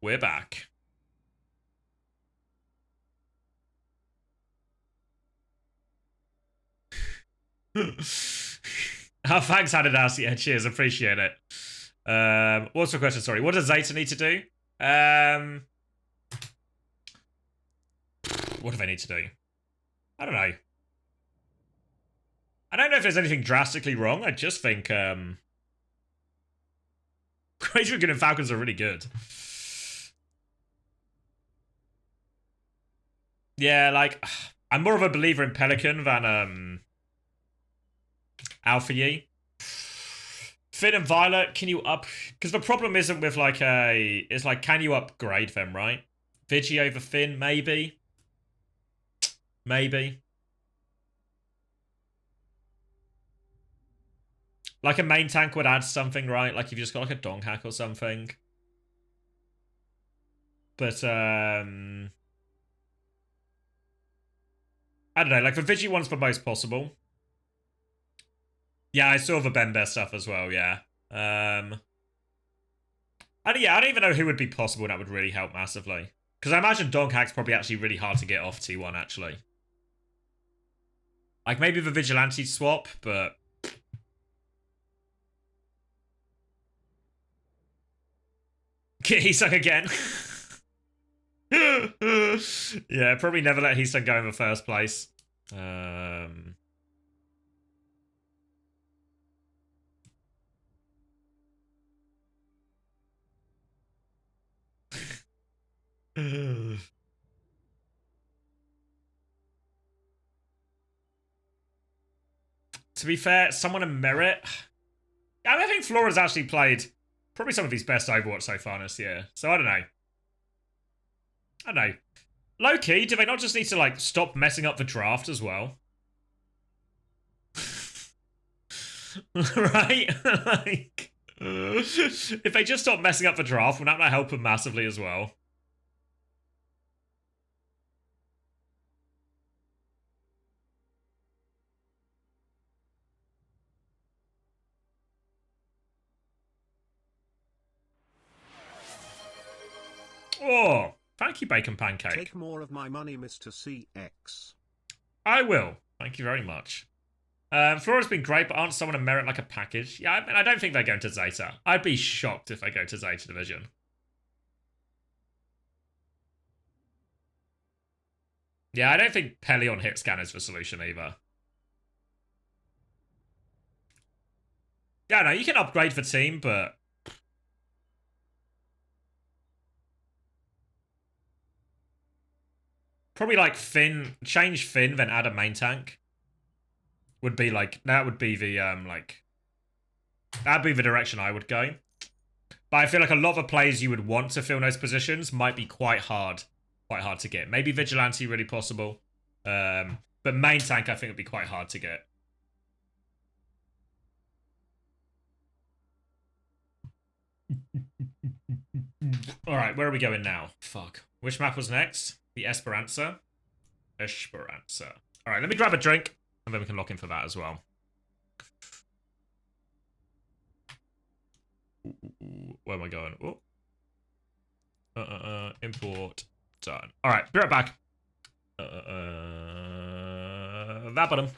We're back. Oh, thanks, Adidas. Yeah, cheers. Appreciate it. What's the question? Sorry. What does Zeta need to do? What do they need to do? I don't know. I don't know if there's anything drastically wrong. I just think Great Raccoon and Falcons are really good. Yeah, like I'm more of a believer in Pelican than Alpha Yi. Finn and Violet, can you up? Because the problem isn't with like it's like, can you upgrade them, right? Vigi over Finn, maybe. Maybe. Like a main tank would add something, right? Like if you just got like a dong hack or something. But I don't know, like the Vigi one's the most possible. Yeah, I saw the Ben Bear stuff as well, yeah. I don't even know who would be possible that would really help massively. Because I imagine dog hack's probably actually really hard to get off T1, actually. Like, maybe the Vigilante swap, but... Get Heesung again. Yeah, probably never let Heesung go in the first place. To be fair, someone in merit. I think Flora's actually played probably some of his best Overwatch so far this year. So I don't know. I don't know. Low key, do they not just need to like stop messing up the draft as well? Right? Like, if they just stop messing up the draft, wouldn't that help them massively as well? Oh, thank you, Bacon Pancake. Take more of my money, Mr. CX. I will. Thank you very much. Flora's been great, but aren't someone a merit like a package? Yeah, I mean, I don't think they're going to Zeta. I'd be shocked if they go to Zeta Division. Yeah, I don't think Peli on hit scan is the solution either. Yeah, no, you can upgrade the team, but... Probably like Finn, change Finn, then add a main tank. Would be like, that would be the, like... That'd be the direction I would go. But I feel like a lot of the players you would want to fill those positions might be quite hard to get. Maybe Vigilante really possible. But main tank I think would be quite hard to get. Alright, where are we going now? Fuck. Which map was next? The Esperança? Esperança. Alright, let me grab a drink, and then we can lock in for that as well. Where am I going? Oh. Import. Done. Alright, be right back. That button.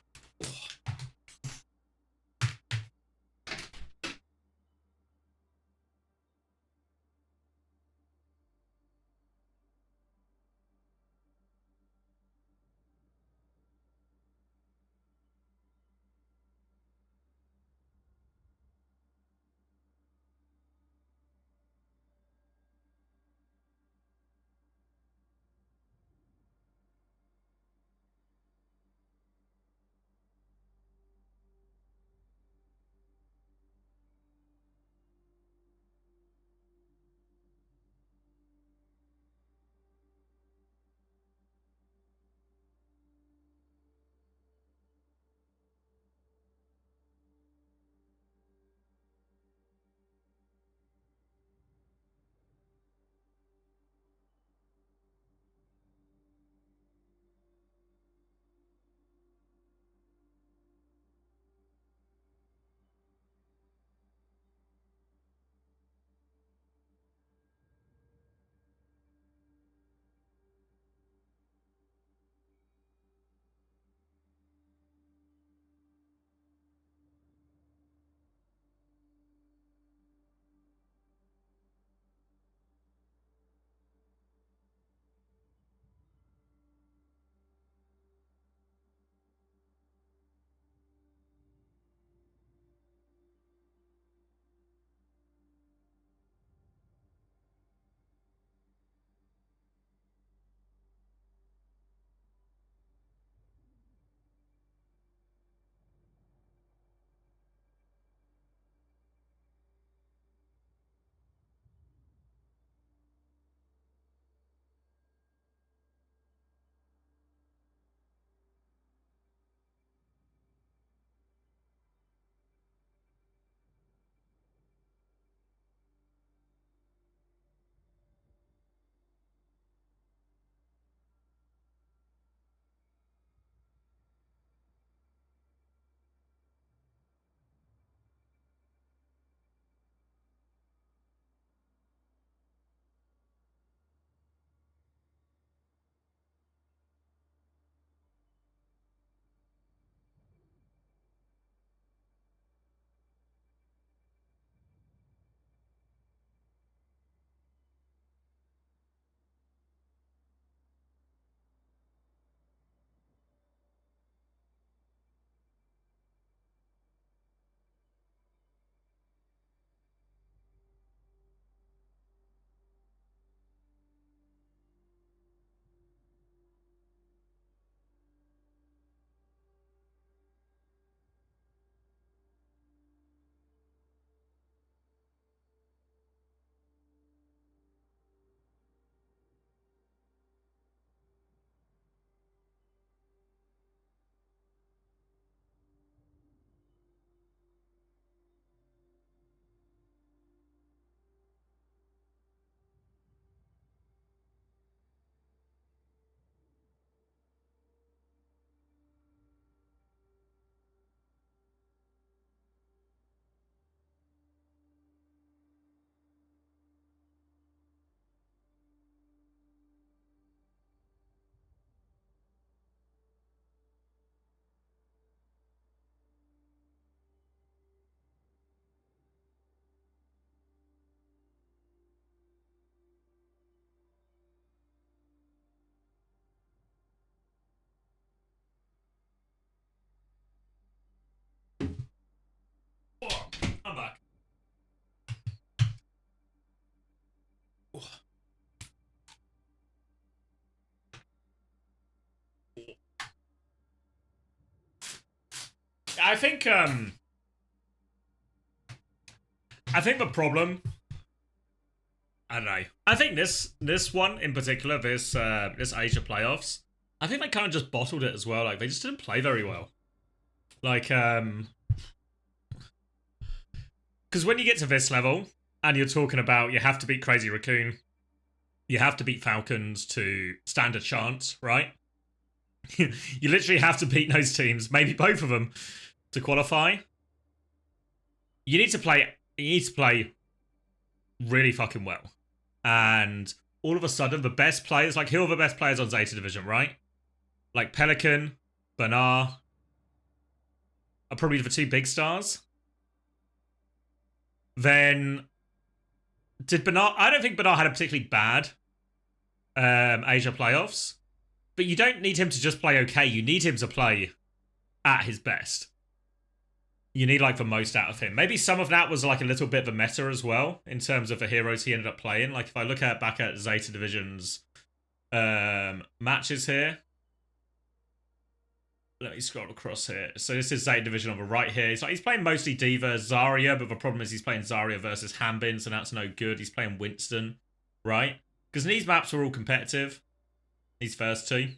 I think the problem, I don't know. I think this one in particular, this Asia playoffs, I think they kind of just bottled it as well. Like, they just didn't play very well. Like, because when you get to this level and you're talking about you have to beat Crazy Raccoon, you have to beat Falcons to stand a chance, right? You literally have to beat those teams, maybe both of them, to qualify. You need to play really fucking well. And all of a sudden, the best players, like, who are the best players on Zeta Division, right? Like Pelican, Bernard are probably the two big stars. Then, did Bernard... I don't think Bernard had a particularly bad Asia playoffs. But you don't need him to just play okay. You need him to play at his best. You need, like, the most out of him. Maybe some of that was, like, a little bit of a meta as well, in terms of the heroes he ended up playing. Like, if I look back at Zeta Division's matches here. Let me scroll across here. So this is Zeta Division on the right here. He's playing mostly D.Va, Zarya, but the problem is he's playing Zarya versus Hanbin, so that's no good. He's playing Winston, right? Because these maps are all competitive. These first two.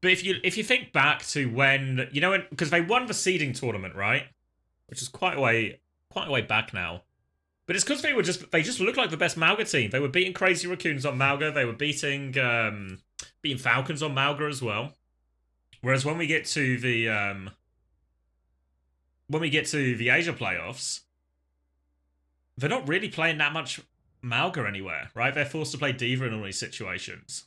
But if you think back to when, you know, because they won the seeding tournament, right? Which is quite a way back now. But it's because they just looked like the best Malga team. They were beating Crazy Raccoons on Malga. They were beating Falcons on Malga as well. Whereas when we get to the Asia playoffs, they're not really playing that much Malga anywhere, right? They're forced to play D.Va in all these situations.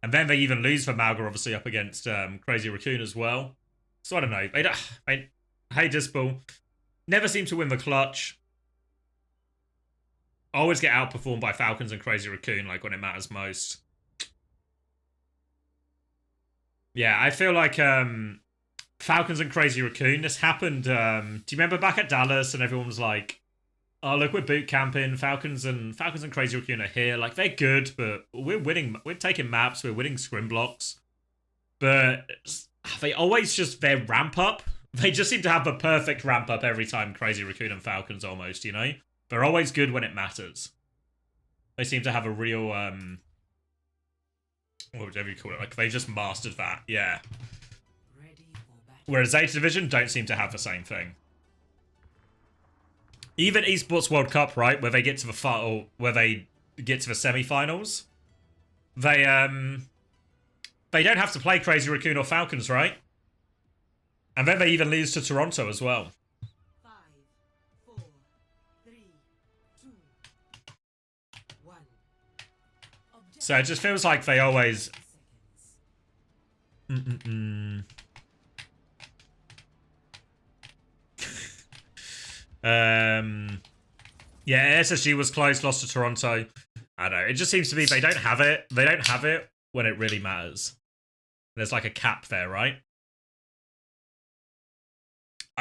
And then they even lose for Malga, obviously, up against Crazy Raccoon as well. So I don't know. Hey, Dispel. Never seem to win the clutch. Always get outperformed by Falcons and Crazy Raccoon, like, when it matters most. Yeah, I feel like Falcons and Crazy Raccoon, this happened, do you remember back at Dallas and everyone was like, oh, look, we're boot camping, Falcons and Crazy Raccoon are here. Like, they're good, but we're winning, we're taking maps, we're winning scrim blocks. But they always just, their ramp up, they just seem to have the perfect ramp up every time, Crazy Raccoon and Falcons almost, you know? They're always good when it matters. They seem to have a real, whatever you call it, like, they just mastered that, yeah. Whereas Zeta Division don't seem to have the same thing. Even Esports World Cup, right, where they get to the final, where they get to the semi-finals, they don't have to play Crazy Raccoon or Falcons, right? And then they even lose to Toronto as well. 5, 4, 3, 2, 1. So it just feels like they always... Yeah, SSG was close, lost to Toronto. I don't know. It just seems to be they don't have it. They don't have it when it really matters. There's like a cap there, right?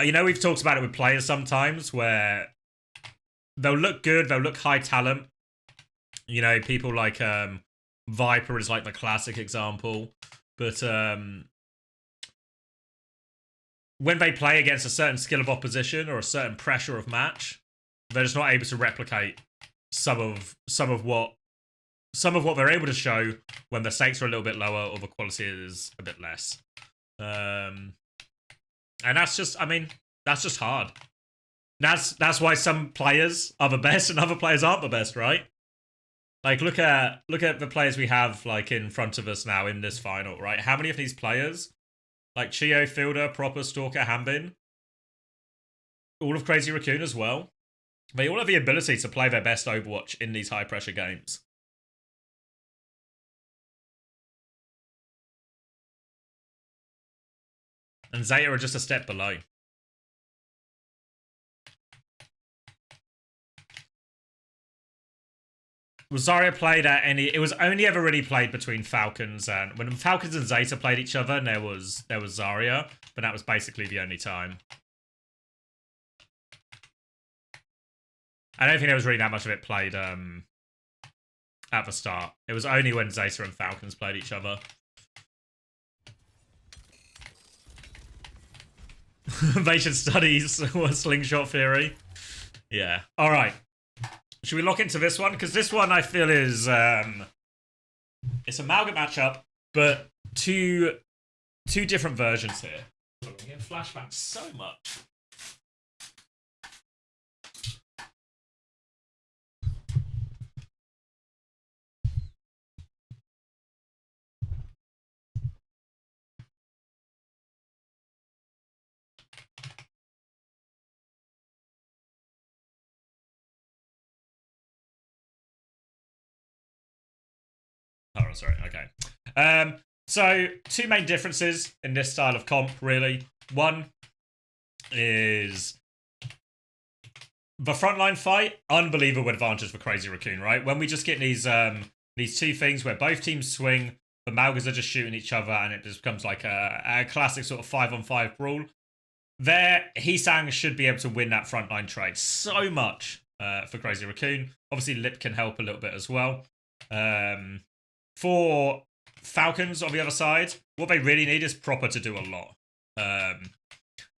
You know, we've talked about it with players sometimes where they'll look good, they'll look high talent. You know, people like Viper is like the classic example. But when they play against a certain skill of opposition or a certain pressure of match, they're just not able to replicate some of what they're able to show when the stakes are a little bit lower or the quality is a bit less. And that's just, I mean, that's just hard. That's why some players are the best and other players aren't the best, right? Like, look at the players we have, like, in front of us now in this final, right? How many of these players, like Chio, Fielder, Proper, Stalker, Hanbin, all of Crazy Raccoon as well, they all have the ability to play their best Overwatch in these high-pressure games. And Zeta are just a step below. Was Zarya played at any... It was only ever really played between Falcons and... When Falcons and Zeta played each other, and there was Zarya, but that was basically the only time. I don't think there was really that much of it played at the start. It was only when Zeta and Falcons played each other. They should study slingshot theory. Yeah. All right. Should we look into this one? Because this one I feel is it's a Amalgam matchup, but two different versions here. I'm getting flashbacks so much. Oh, sorry. Okay. So two main differences in this style of comp, really. One is the frontline fight, unbelievable advantage for Crazy Raccoon, right? When we just get these two things where both teams swing, the Malgas are just shooting each other, and it just becomes like a classic sort of 5-on-5 brawl. There, Heesang should be able to win that frontline trade so much for Crazy Raccoon. Obviously, Lip can help a little bit as well. For Falcons on the other side, what they really need is Proper to do a lot.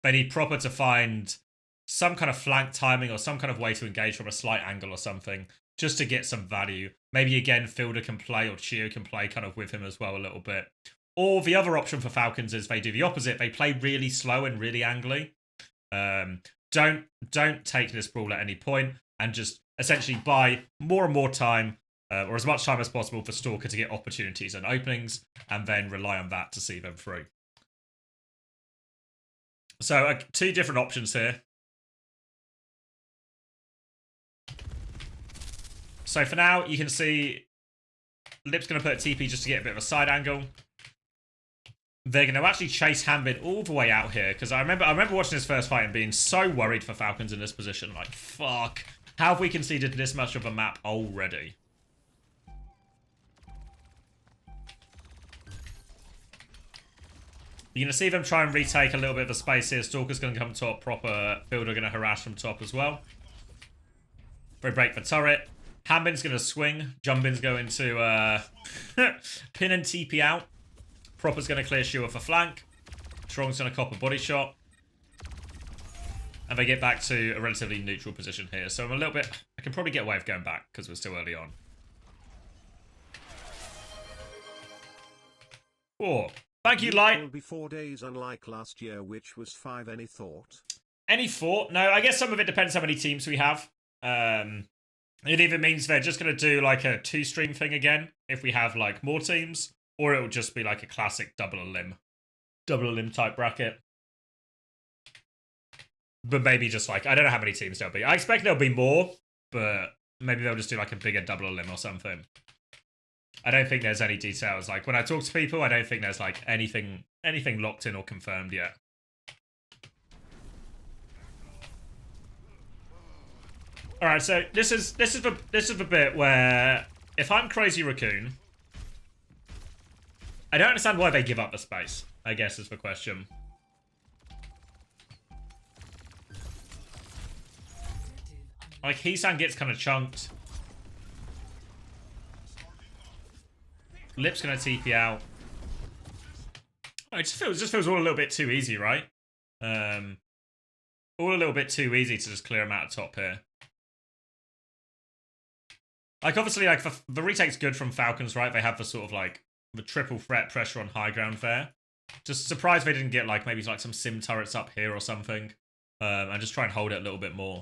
They need Proper to find some kind of flank timing or some kind of way to engage from a slight angle or something, just to get some value. Maybe again, Fielder can play or Chio can play kind of with him as well a little bit. Or the other option for Falcons is they do the opposite. They play really slow and really angly. Don't take this brawl at any point and just essentially buy more and more time or as much time as possible for Stalker to get opportunities and openings, and then rely on that to see them through. So two different options here. So for now, you can see Lip's going to put a TP just to get a bit of a side angle. They're going to actually chase Hanbin all the way out here, because I remember watching this first fight and being so worried for Falcons in this position. Like, fuck. How have we conceded this much of a map already? You're going to see them try and retake a little bit of the space here. Stalker's going to come top, Proper Fielder going to harass from top as well. They break the turret. Hanbin's going to swing. Jumbin's going to pin and TP out. Proper's going to clear Shield for flank. Strong's going to cop a body shot. And they get back to a relatively neutral position here. So I'm a little bit... I can probably get away with going back because we're still early on. 4. Thank you, Light. Will be 4 days unlike last year, which was 5. Any thought? Any thought? No, I guess some of it depends how many teams we have. It either means they're just going to do like a 2-stream thing again if we have like more teams, or it'll just be like a classic double a limb type bracket. But maybe just like, I don't know how many teams there'll be. I expect there'll be more, but maybe they'll just do like a bigger double a limb or something. I don't think there's any details. Like when I talk to people, I don't think there's like anything locked in or confirmed yet. All right, so this is the bit where if I'm Crazy Raccoon, I don't understand why they give up the space, I guess is the question. Like Heesang gets kind of chunked. Lip's gonna TP out. Oh, it just feels all a little bit too easy, right? All a little bit too easy to just clear him out of top here. Like, obviously, like, the retake's good from Falcons, right? They have the sort of, like, the triple threat pressure on high ground there. Just surprised they didn't get, like, maybe, like, some sim turrets up here or something. And just try and hold it a little bit more.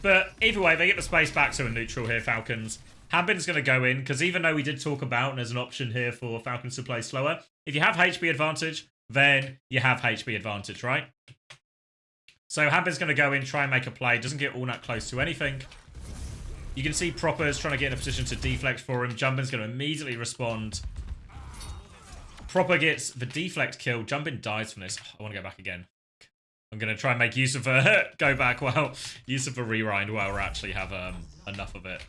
But either way, they get the space back to a neutral here, Falcons. Hanbin's going to go in, because even though we did talk about, and there's an option here for Falcons to play slower, if you have HP advantage, then you have HP advantage, right? So Hanbin's going to go in, try and make a play. Doesn't get all that close to anything. You can see Proper's trying to get in a position to deflect for him. Jumbin's going to immediately respond. Proper gets the deflect kill. Jumbin dies from this. I want to go back again. I'm going to try and make use of a go back while use of a rewind while we actually have enough of it.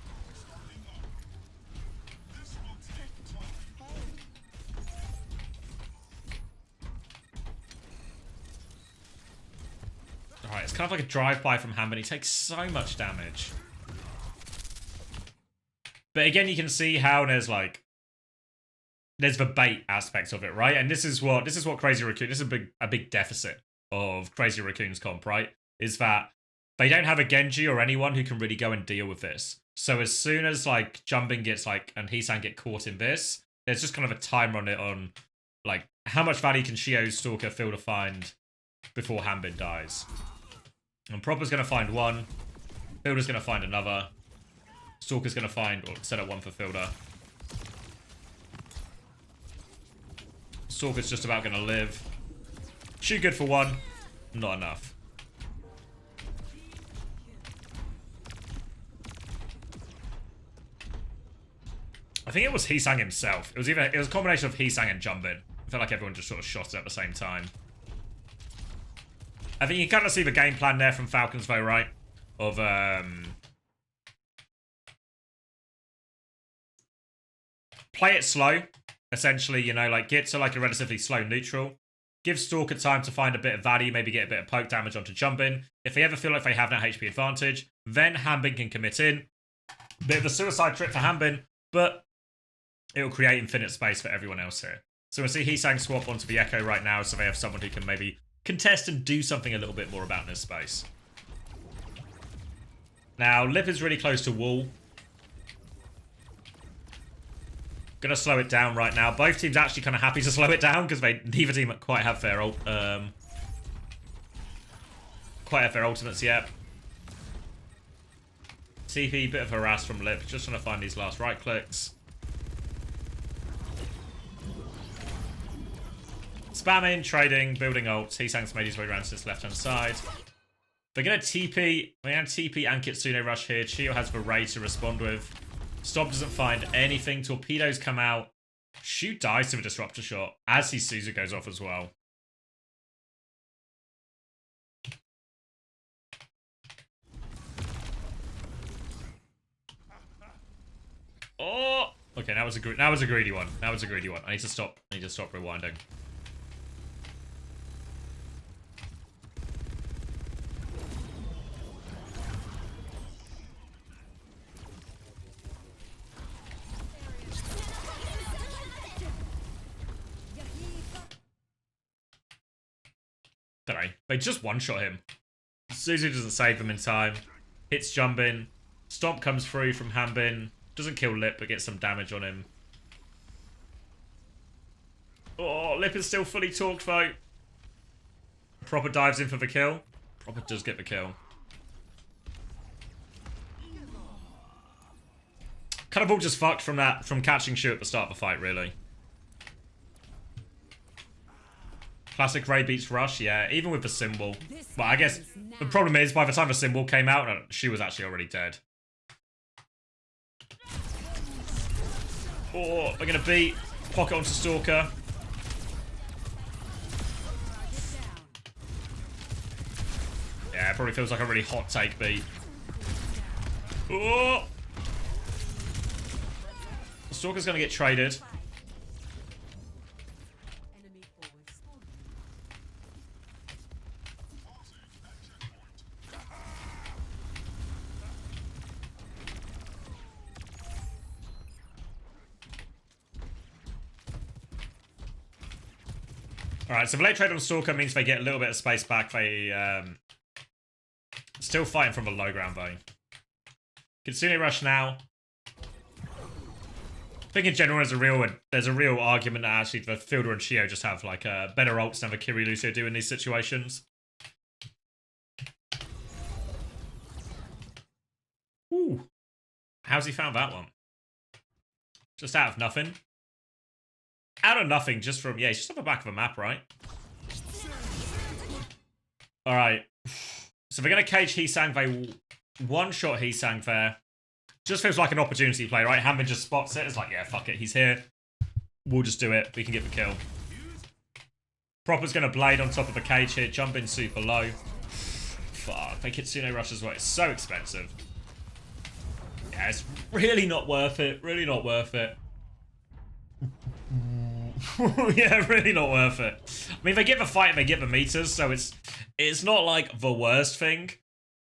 it's kind of like a drive-by from Hanbin. He takes so much damage. But again, you can see how there's the bait aspect of it, right? And this is what Crazy Raccoon, this is a big deficit of Crazy Raccoon's comp, right? Is that they don't have a Genji or anyone who can really go and deal with this. So as soon as like Jumping gets and Heesang get caught in this, there's just kind of a timer on it on like how much value can Shio's Stalker Fielder find before Hanbin dies. And Proper's gonna find one, Fielder's gonna find another, Stalker's gonna find or set up one for Fielder. Stalker's just about gonna live. Shoot good for one, not enough. I think it was Heesang himself. It was a combination of Heesang and Jumpin. I felt like everyone just sort of shot it at the same time. I think you can kind of see the game plan there from Falcons though, right? Of play it slow, essentially, you know, like get to like a relatively slow neutral. Give Stalker time to find a bit of value, maybe get a bit of poke damage onto Jumpin. If they ever feel like they have that HP advantage, then Hanbin can commit in. Bit of a suicide trip for Hanbin, but it'll create infinite space for everyone else here. So we'll see Heesang swap onto the Echo right now, so they have someone who can maybe contest and do something a little bit more about this space. Now, Lip is really close to wall. Gonna slow it down right now. Both teams actually kind of happy to slow it down because neither team quite have their ultimates yet. TP, bit of harass from Lip, just trying to find these last right clicks. Spamming, trading, building ults. Heesang's made his way around to this left-hand side. They're going to TP. They're going to TP and Kitsune Rush here. Chio has the Ray to respond with. Stop doesn't find anything. Torpedoes come out. Shoot dies to the Disruptor shot as his Suzu goes off as well. Oh! Okay, that was a greedy one. That was a greedy one. I need to stop rewinding. They just one-shot him. Suzu doesn't save them in time. Hits Jumpin. Stomp comes through from Hanbin. Doesn't kill Lip, but gets some damage on him. Oh, Lip is still fully torqued, though. Proper dives in for the kill. Proper does get the kill. Kind of all just fucked from catching Shu at the start of the fight, really. Classic Ray beats Rush, yeah, even with the symbol. But I guess the problem is, by the time the symbol came out, she was actually already dead. Oh, they're going to beat. Pocket onto Stalker. Yeah, it probably feels like a really hot take beat. Oh! Stalker's going to get traded. Alright, so the late trade on Stalker means they get a little bit of space back. They still fighting from the low ground though. Kitsune Rush now. I think in general there's a real argument that actually the Fielder and Shio just have like better ults than the Kiri Lucio do in these situations. Ooh. How's he found that one? Just out of nothing. Out of nothing, just from, yeah, it's just on the back of a map, right? Alright. So they're going to cage Heesang. They one-shot Heesang there. Just feels like an opportunity play, right? Hanbin just spots it. It's like, yeah, fuck it, he's here. We'll just do it. We can get the kill. Proper's going to blade on top of the cage here. Jump in super low. Fuck, they Kitsune Rush as well. It's so expensive. Yeah, it's really not worth it. Really not worth it. Yeah, really not worth it. I mean, they get the fight and they get the meters, so it's not like the worst thing.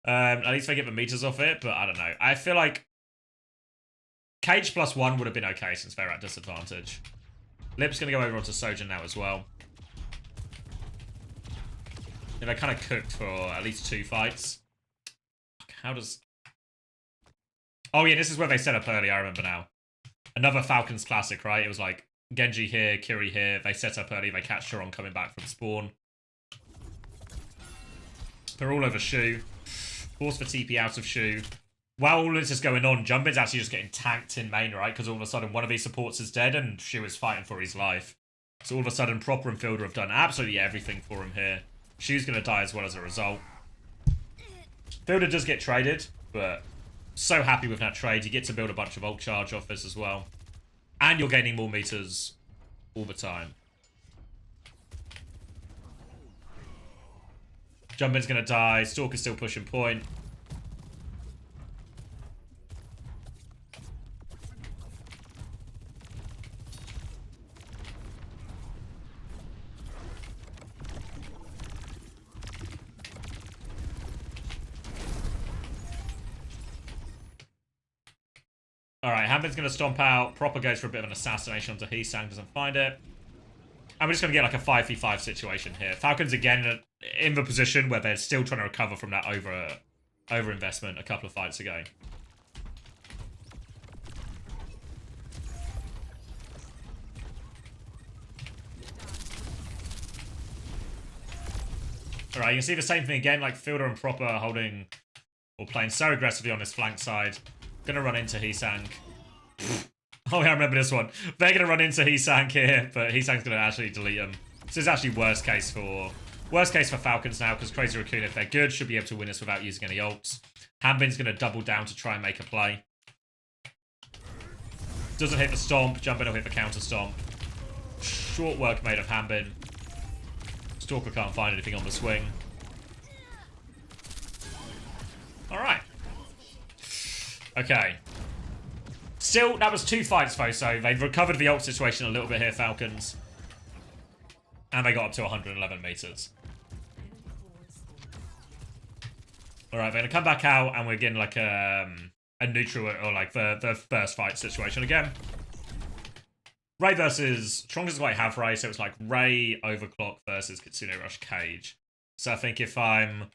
At least they get the meters off it, but I don't know. I feel like Cage +1 would have been okay since they're at disadvantage. Lip's going to go over onto Sojourn now as well. Yeah, they kind of cooked for at least 2 fights. How does... Oh yeah, this is where they set up early, I remember now. Another Falcons classic, right? It was like Genji here, Kiri here. They set up early, they catch Chiron coming back from spawn. They're all over Shu. Force for TP out of Shu. While all this is going on, Jumpin's actually just getting tanked in main, right? Because all of a sudden one of these supports is dead and Shu is fighting for his life. So all of a sudden Proper and Fielder have done absolutely everything for him here. Shu's going to die as well as a result. Fielder does get traded, but so happy with that trade. You get to build a bunch of ult charge off this as well. And you're gaining more meters all the time. Jumpin's going to die. Stalker's still pushing point. Alright, Hambin's going to stomp out. Proper goes for a bit of an assassination onto Heesang, doesn't find it. And we're just going to get like a 5v5 situation here. Falcons again in the position where they're still trying to recover from that over investment a couple of fights ago. Alright, you can see the same thing again, like Fielder and Proper holding or playing so aggressively on this flank side. Gonna run into Heesang. Oh yeah, I remember this one. They're gonna run into Heesang here, but Heesang's gonna actually delete him. This is actually worst case for Falcons now, because Crazy Raccoon, if they're good, should be able to win this without using any ults. Hambin's gonna double down to try and make a play. Doesn't hit the stomp. Jumpin will hit the counter stomp. Short work made of Hambin. Stalker can't find anything on the swing. Alright. Okay. Still, that was 2 fights though, so they've recovered the ult situation a little bit here, Falcons. And they got up to 111 meters. Alright, they're gonna come back out and we're getting like a neutral or like the first fight situation again. Ray versus Tron doesn't quite have Ray, so it's like Ray Overclock versus Kitsune Rush Cage. So I think if I'm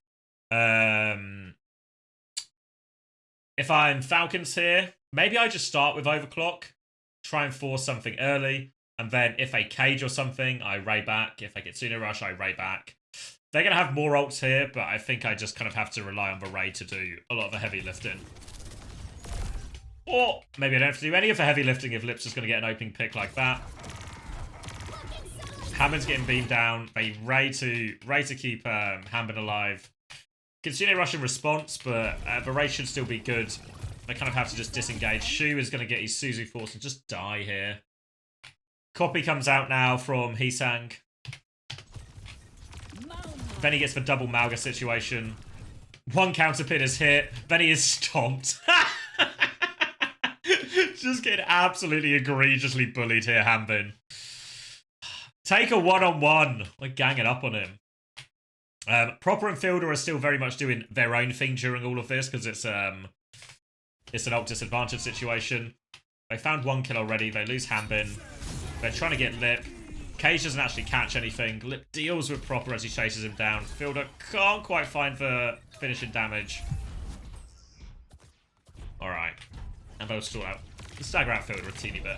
Falcons here, maybe I just start with Overclock, try and force something early, and then if they cage or something, I Ray back. If I get Kitsune Rush, I Ray back. They're going to have more ults here, but I think I just kind of have to rely on the Ray to do a lot of the heavy lifting. Or maybe I don't have to do any of the heavy lifting if Lip's just going to get an opening pick like that. Hammond's getting beamed down. They Ray to keep Hammond alive. Kitsune Rush in response, but the Ray should still be good. They kind of have to just disengage. Shu is going to get his Suzu Force and just die here. Copy comes out now from Heesang. Then he gets the double Malga situation. One counter pin is hit. Then he is stomped. Just getting absolutely egregiously bullied here, Hambin. Take a one-on-one. We're ganging up on him. Proper and Fielder are still very much doing their own thing during all of this because it's an ult disadvantage situation. They found 1 kill already. They lose Hambin. They're trying to get Lip. Cage doesn't actually catch anything. Lip deals with Proper as he chases him down. Fielder can't quite find the finishing damage. Alright. And they'll sort out. Stagger out Fielder a teeny bit.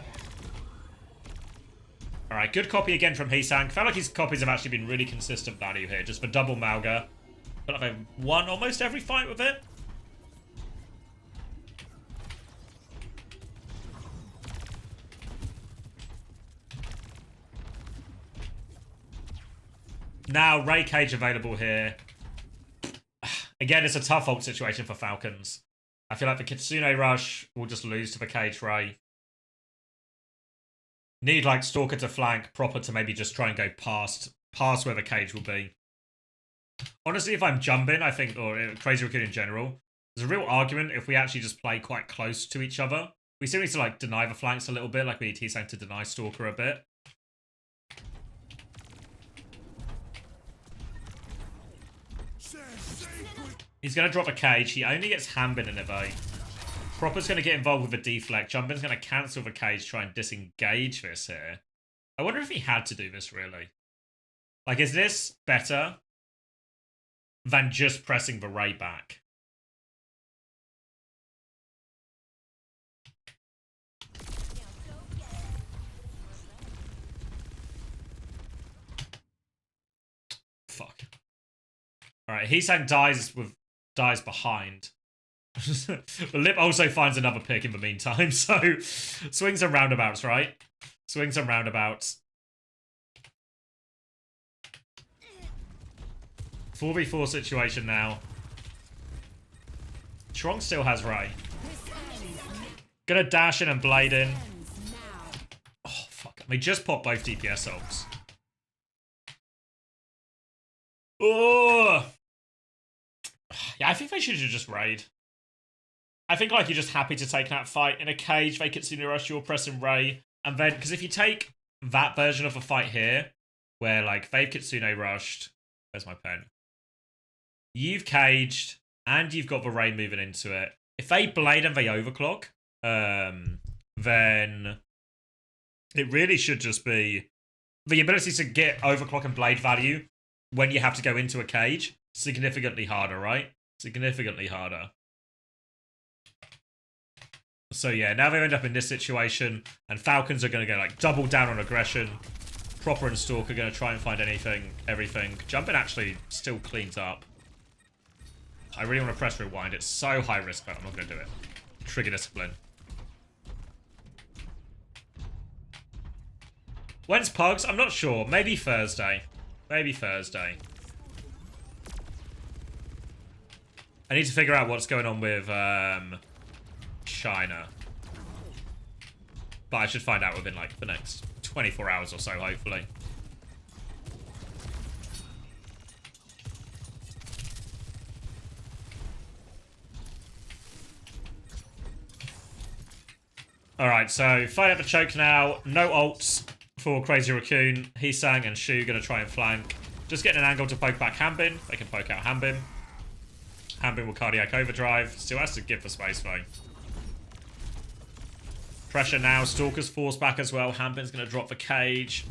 Alright, good copy again from Heesang. Felt like his copies have actually been really consistent value here. Just for double Malga. Felt like they've won almost every fight with it. Now, Ray Cage available here. Again, it's a tough ult situation for Falcons. I feel like the Kitsune Rush will just lose to the Cage Ray. Need like Stalker to flank, Proper to maybe just try and go past where the Cage will be. Honestly, if I'm Jumpin, I think, or Crazy Raccoon in general, there's a real argument if we actually just play quite close to each other. We still need to like deny the flanks a little bit, like we need Heesang to deny Stalker a bit. He's going to drop a cage. He only gets Hambin in it, though. Proper's going to get involved with a deflect. Jumpin's going to cancel the cage, try and disengage this here. I wonder if he had to do this, really. Like, is this better than just pressing the Ray back? Fuck. Alright, Heesang dies behind. The Lip also finds another pick in the meantime, so swings and roundabouts, right? Swings and roundabouts. 4v4 situation now. Strong still has Ray. Gonna dash in and blade in. Oh, fuck. They just popped both DPS ults. Oh! Yeah, I think they should have just raid. I think, like, you're just happy to take that fight. In a cage, they Kitsune Rush, you're pressing Ray. And then, because if you take that version of a fight here, where, like, they've Kitsune Rushed. Where's my pen? You've caged, and you've got the Ray moving into it. If they blade and they overclock, then it really should just be the ability to get overclock and blade value when you have to go into a cage. Significantly harder, right? Significantly harder. So yeah, now they end up in this situation, and Falcons are going to go like double down on aggression. Proper and Stalk are going to try and find everything. Jumpin actually still cleans up. I really want to press rewind. It's so high risk, but I'm not going to do it. Trigger discipline. When's Pugs? I'm not sure. Maybe Thursday. Maybe Thursday. I need to figure out what's going on with China. But I should find out within like the next 24 hours or so, hopefully. Alright, so fight at the choke now. No ults for Crazy Raccoon. Heesang and Shu gonna try and flank. Just getting an angle to poke back Hambin. They can poke out Hambin. Hambin will cardiac overdrive. Still has to give the space though. Pressure now. Stalker's force back as well. Hambin's gonna drop the cage.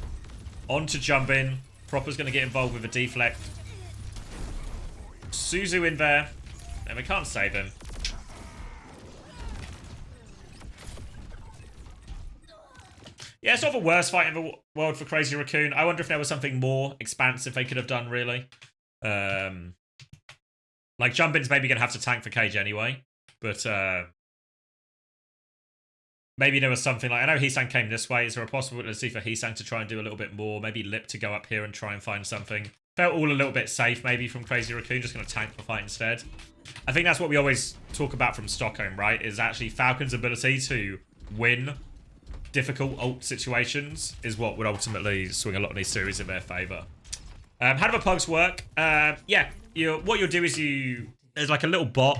On to Jumpin. Proper's gonna get involved with a deflect. Suzu in there. And we can't save him. Yeah, it's not the worst fight in the world for Crazy Raccoon. I wonder if there was something more expansive they could have done, really. Like, Jumpin's maybe going to have to tank for cage anyway. But maybe there was something like... I know Heesang came this way. Is there a possibility for Heesang to try and do a little bit more? Maybe Lip to go up here and try and find something. Felt all a little bit safe, maybe, from Crazy Raccoon. Just going to tank the fight instead. I think that's what we always talk about from Stockholm, right? Is actually Falcon's ability to win difficult ult situations is what would ultimately swing a lot of these series in their favour. How do the pugs work? Yeah, what you'll do is there's like a little bot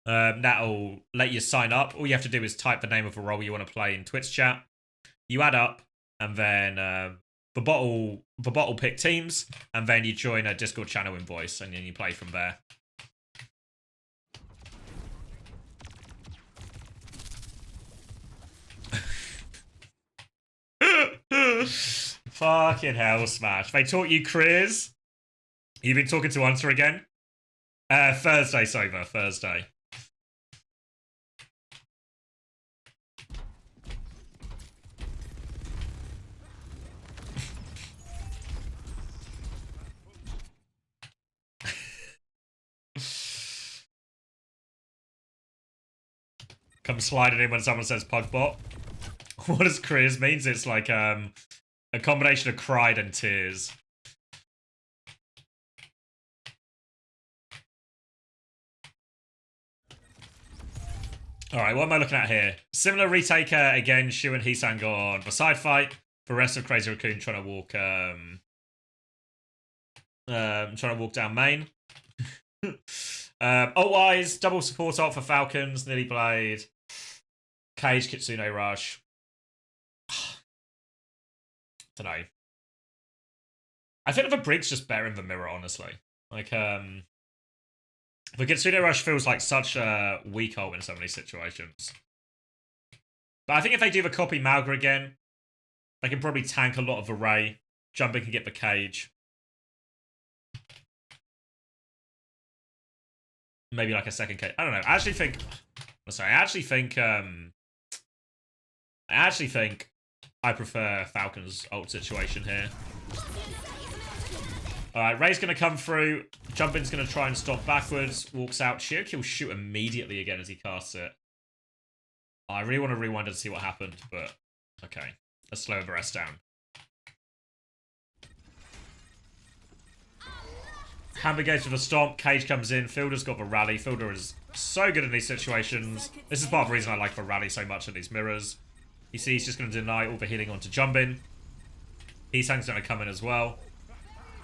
that'll let you sign up. All you have to do is type the name of a role you want to play in Twitch chat. You add up, and then the bot will pick teams, and then you join a Discord channel in voice, and then you play from there. Fucking hell, Smash. They taught you Kriz? You've been talking to Hunter again? Thursday, Sova. Thursday. Come sliding in when someone says Pugbot. What does Kriz means? It's like a combination of cried and tears. Alright, what am I looking at here? Similar retaker again, Shu and Heesang on the side fight. The rest of Crazy Raccoon trying to walk down main. Ult-wise, double support ult for Falcons, Nilly Blade, Cage, Kitsune Rush. Don't know. I think the Brig's just better in the mirror, honestly. Like, But Kitsune Rush feels like such a weak ult in so many situations. But I think if they do the copy Malga again, they can probably tank a lot of Array. Jumping can get the cage. Maybe like a second cage. I don't know. I actually think I prefer Falcon's ult situation here. Alright, Ray's going to come through. Jumpin's going to try and stop backwards. Walks out. Shioki will shoot immediately again as he casts it. I really want to rewind and see what happened, but okay. Let's slow the rest down. Hammer goes with a stomp. Cage comes in. Fielder's got the rally. Fielder is so good in these situations. This is part of the reason I like the rally so much in these mirrors. You see he's just going to deny all the healing onto Jumpin. Heesang's going to come in as well.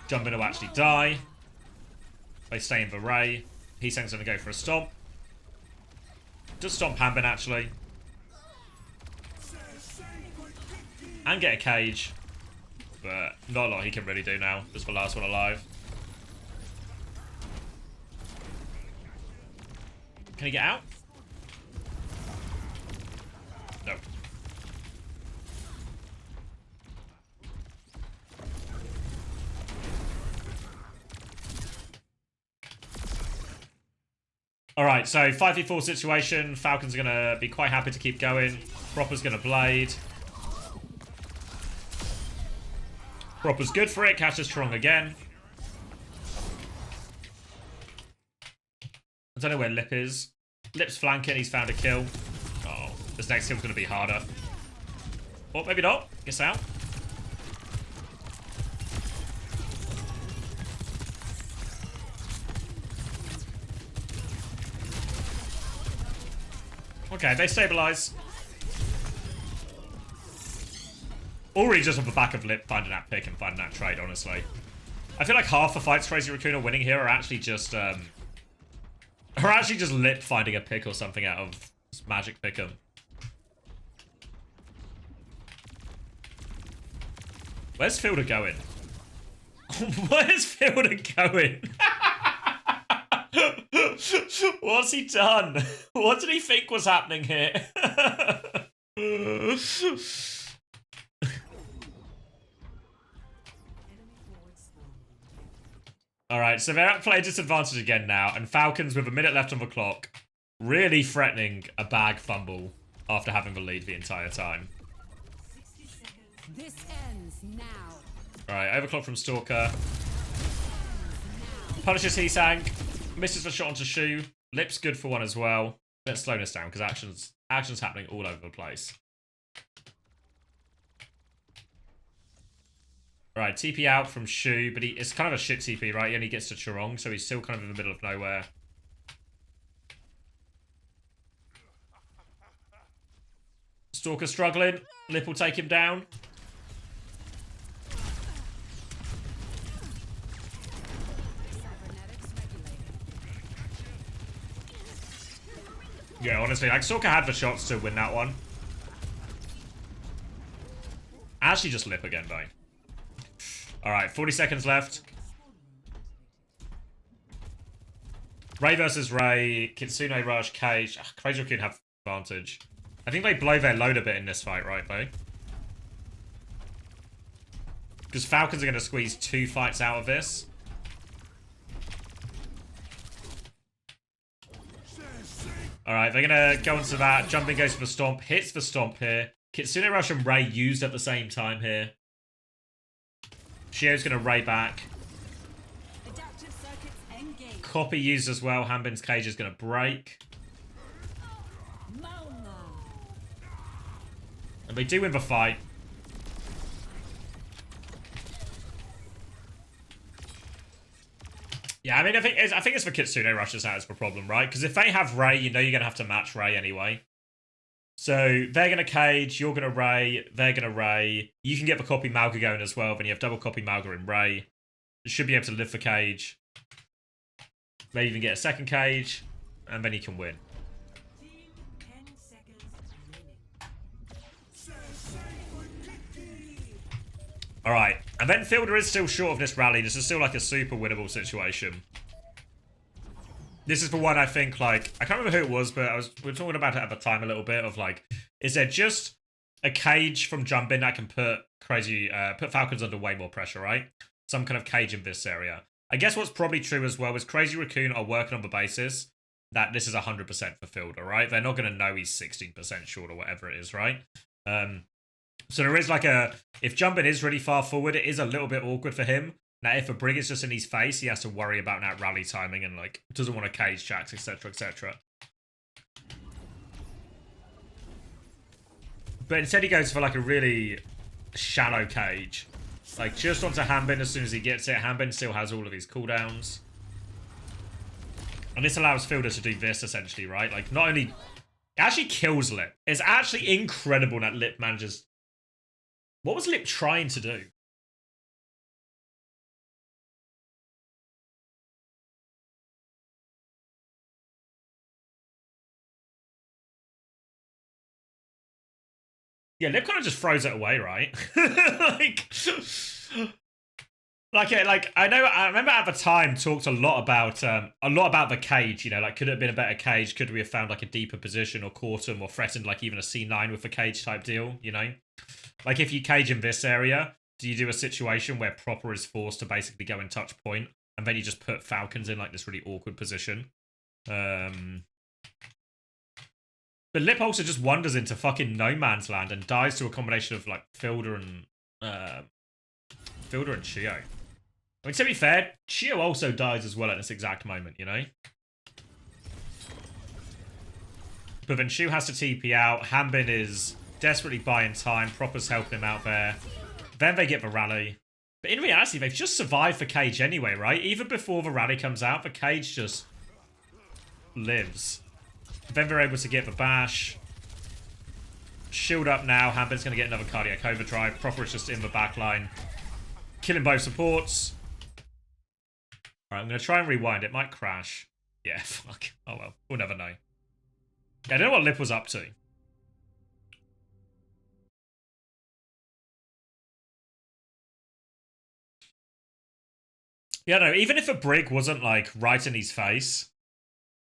Jumpin will actually die. They stay in the Ray. Heesang's going to go for a stomp. Just stomp Hanbin actually. And get a cage. But not a lot he can really do now. Just the last one alive. Can he get out? No. Alright, so 5v4 situation. Falcon's going to be quite happy to keep going. Proper's going to blade. Proper's good for it. Catches Trong again. I don't know where Lip is. Lip's flanking. He's found a kill. Oh, this next kill's going to be harder. Oh, maybe not. Gets out. Okay, they stabilize. Already just on the back of Lip finding that pick and finding that trade, honestly. I feel like half the fights Crazy Raccoon are winning here are actually just Lip finding a pick or something out of Magic Pick'em. Where's Fielder going? Where's Fielder going? What's he done? What did he think was happening here? Alright, so they're at play disadvantage again now, and Falcons with a minute left on the clock, really threatening a bag fumble after having the lead the entire time. This ends now. Alright, overclock from Stalker. Punishes Heesang. Misses the shot onto Shu. Lip's good for one as well. Let's slow this down because action's happening all over the place. Right, TP out from Shu, but it's kind of a shit TP, right? He only gets to Chorong, so he's still kind of in the middle of nowhere. Stalker struggling. Lip will take him down. Yeah, honestly, like, Stalker had the shots to win that one. Actually, just Lip again, though. Alright, 40 seconds left. Ray versus Ray. Kitsune Rush, Cage. Crazy Raccoon have advantage. I think they blow their load a bit in this fight, right, though? Because Falcons are going to squeeze 2 fights out of this. Alright, they're going to go into that. Jumping goes for the stomp. Hits the stomp here. Kitsune Rush and Ray used at the same time here. Shio's going to Ray back. Copy used as well. Hanbin's cage is going to break. And they do win the fight. Yeah, I mean, I think it's the Kitsune Rushes that is the problem, right? Because if they have Ray, you know you're going to have to match Ray anyway. So they're going to cage, you're going to Ray, they're going to Ray. You can get the copy Malga going as well, then you have double copy Malga and Ray. You should be able to live the cage. Maybe even get a second cage, and then you can win. Alright, and then Fielder is still short of this rally. This is still like a super winnable situation. This is for one I think, like, I can't remember who it was, but we were talking about it at the time a little bit of like, is there just a cage from jumping that can put put Falcons under way more pressure, right? Some kind of cage in this area. I guess what's probably true as well is Crazy Raccoon are working on the basis that this is 100% fulfilled, all right? They're not going to know he's 16% short or whatever it is, right? So there is like if jumping is really far forward, it is a little bit awkward for him. Now, if a Brig is just in his face, he has to worry about that rally timing and like doesn't want to cage jacks, etc., etc. But instead he goes for like a really shallow cage. Like just onto Hanbin as soon as he gets it. Hanbin still has all of his cooldowns. And this allows Fielder to do this essentially, right? Like not only... It actually kills Lip. It's actually incredible that Lip manages... What was Lip trying to do? Yeah, Lip kind of just throws it away, right? I remember at the time talked a lot about the cage. You know, like could it have been a better cage? Could we have found like a deeper position or caught him or threatened like even a C9 with a cage type deal? You know, like if you cage in this area, do you do a situation where Proper is forced to basically go and touch point, and then you just put Falcons in like this really awkward position? But Lip also just wanders into fucking no man's land and dies to a combination of like Fielder and Chio. I mean, to be fair, Chio also dies as well at this exact moment, you know? But then Shu has to TP out. Hanbin is desperately buying time. Proper's helping him out there. Then they get the rally. But in reality, they've just survived the cage anyway, right? Even before the rally comes out, the cage just lives. Then they're able to get the bash. Shield up now. Hanbin's going to get another cardiac overdrive. Proper is just in the back line. Killing both supports. Alright, I'm going to try and rewind. It might crash. Yeah, fuck. Oh well. We'll never know. Yeah, I don't know what Lip was up to. Yeah, no, even if a Brig wasn't, like, right in his face,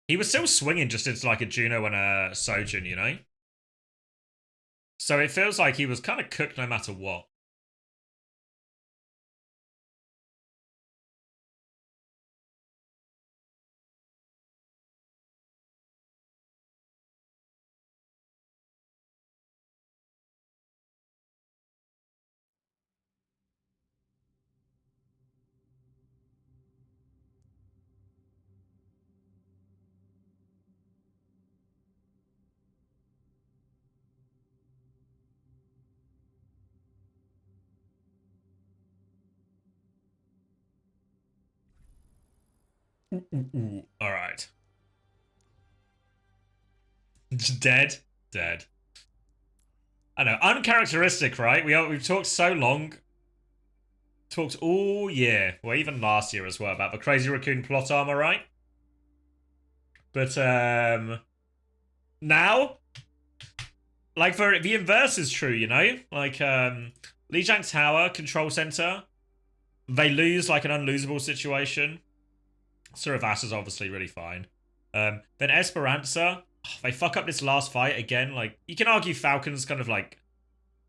he was still swinging just into, like, a Juno and a Sojin, you know? So it feels like he was kind of cooked no matter what. All right. Dead. Dead. I know. Uncharacteristic, right? We've talked so long. Talked all year. Well, even last year as well about the Crazy Raccoon plot armor, right? But, now, like, the inverse is true, you know? Like, Lijiang Tower, Control Center, they lose, like, an unlosable situation. Suravas is obviously really fine. Then Esperança, they fuck up this last fight again. Like, you can argue Falcons kind of, like,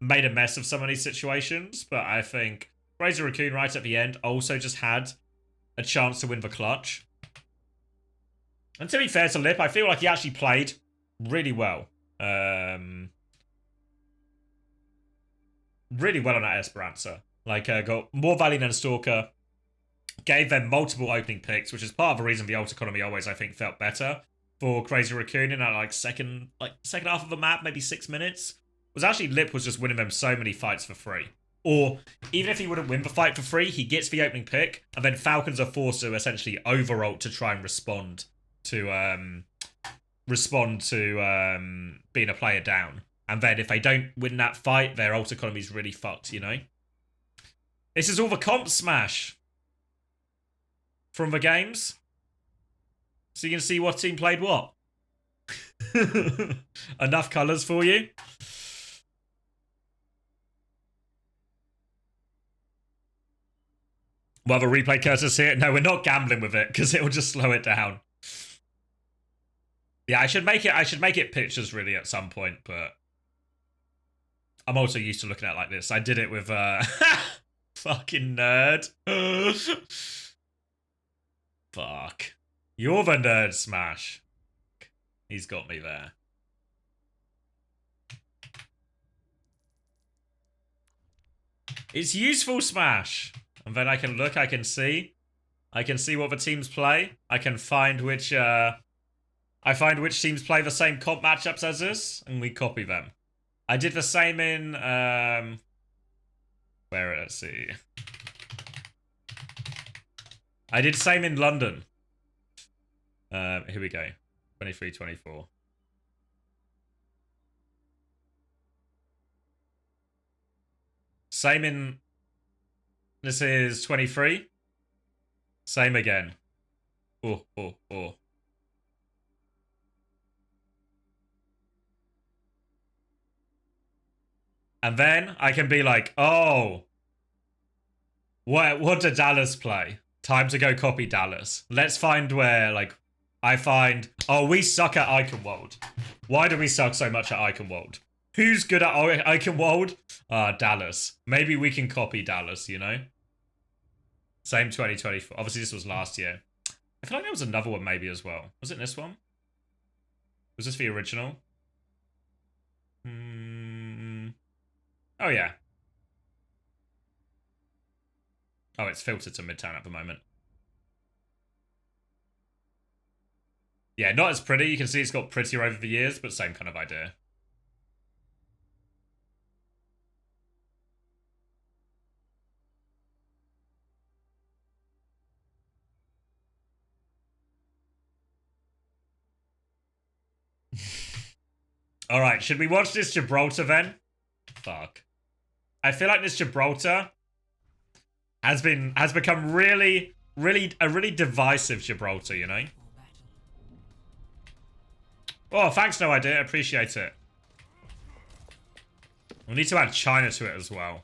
made a mess of some of these situations, but I think Crazy Raccoon right at the end also just had a chance to win the clutch. And to be fair to Lip, I feel like he actually played really well. Really well on that Esperança. Like, got more value than Stalker. Gave them multiple opening picks, which is part of the reason the ult economy always, I think, felt better for Crazy Raccoon in that, like, second half of the map, maybe 6 minutes. Was actually Lip was just winning them so many fights for free. Or, even if he wouldn't win the fight for free, he gets the opening pick, and then Falcons are forced to essentially over-ult to try and respond to being a player down. And then if they don't win that fight, their ult economy's really fucked, you know? This is all the comp smash from the games. So you can see what team played what. Enough colours for you? We'll have a replay curses here. No, we're not gambling with it, because it will just slow it down. Yeah, I should make it pictures really at some point, but I'm also used to looking at it like this. I did it with fucking nerd. Fuck. You're the nerd, Smash. He's got me there. It's useful, Smash. And then I can look, I can see. I can see what the teams play. I can find which teams play the same comp matchups as us, and we copy them. I did the same in let's see. I did the same in London. Here we go. 23-24. Same in... This is 23. Same again. Oh. And then I can be like, oh, what did Dallas play? Time to go copy Dallas. Let's find where, like, I find, oh, we suck at Eichenwald. Why do we suck so much at Eichenwald? Who's good at Eichenwald? Dallas. Maybe we can copy Dallas, you know? Same 2024. Obviously, this was last year. I feel like there was another one maybe as well. Was it this one? Was this the original? Oh, yeah. Oh, it's filtered to Midtown at the moment. Yeah, not as pretty. You can see it's got prettier over the years, but same kind of idea. All right, should we watch this Gibraltar then? Fuck. I feel like this Gibraltar has become really divisive Gibraltar, you know? Oh, thanks, no idea. Appreciate it. We need to add China to it as well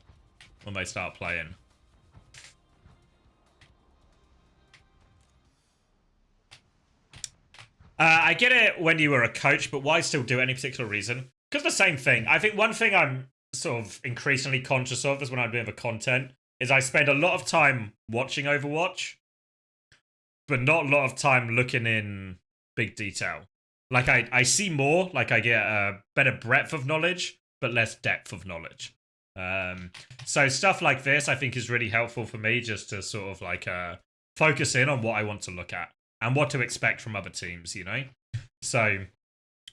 when they start playing. I get it when you were a coach, but why still do it? Any particular reason? Because the same thing. I think one thing I'm sort of increasingly conscious of is when I'm doing the content is I spend a lot of time watching Overwatch, but not a lot of time looking in big detail. Like, I see more, like I get a better breadth of knowledge, but less depth of knowledge. So stuff like this, I think, is really helpful for me just to sort of like focus in on what I want to look at and what to expect from other teams, you know? So,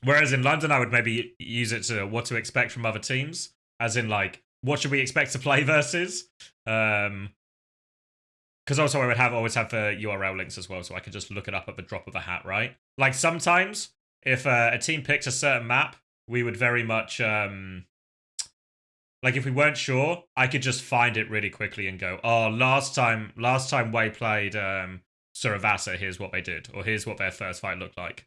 whereas in London, I would maybe use it to what to expect from other teams, as in like, what should we expect to play versus? Because also I would always have the URL links as well, so I could just look it up at the drop of a hat, right? Like sometimes, if a team picks a certain map, we would very much, like if we weren't sure, I could just find it really quickly and go, oh, last time Way played Suravasa, here's what they did, or here's what their first fight looked like.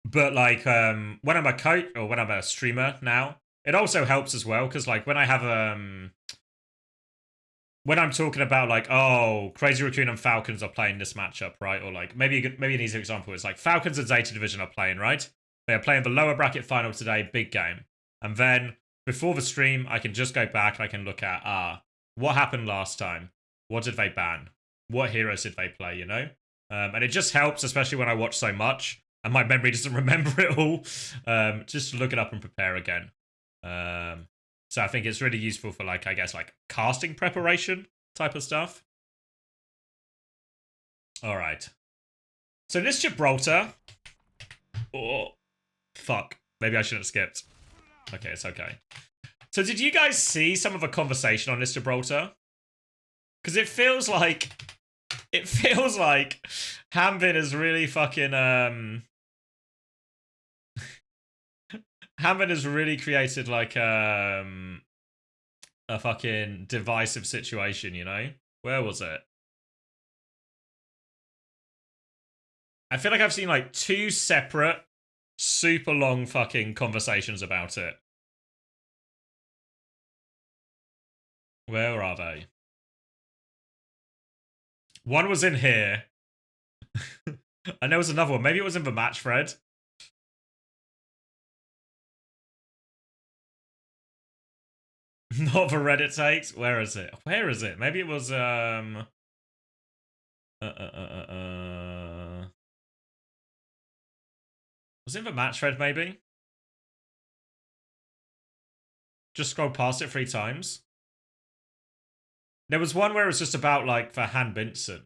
But like when I'm a coach or when I'm a streamer now, it also helps as well because like when I have when I'm talking about like, oh, Crazy Raccoon and Falcons are playing this matchup, right? Or like maybe an easy example is like Falcons and Zeta Division are playing, right? They are playing the lower bracket final today, big game. And then before the stream, I can just go back and I can look at what happened last time? What did they ban? What heroes did they play, you know? And it just helps, especially when I watch so much and my memory doesn't remember it all, just to look it up and prepare again. So I think it's really useful for like, I guess, like casting preparation type of stuff. All right. So this Gibraltar. Oh, fuck. Maybe I shouldn't have skipped. Okay, it's okay. So did you guys see some of the conversation on this Gibraltar? Because it feels like Hambin is really fucking Hambin has really created like a fucking divisive situation, you know? Where was it? I feel like I've seen like 2 separate super long fucking conversations about it. Where are they? One was in here. And there was another one. Maybe it was in the match thread. Not the Reddit takes. Where is it? Where is it? Maybe it was was it the match thread? Maybe. Just scroll past it 3 times. There was one where it was just about like for Han Vincent.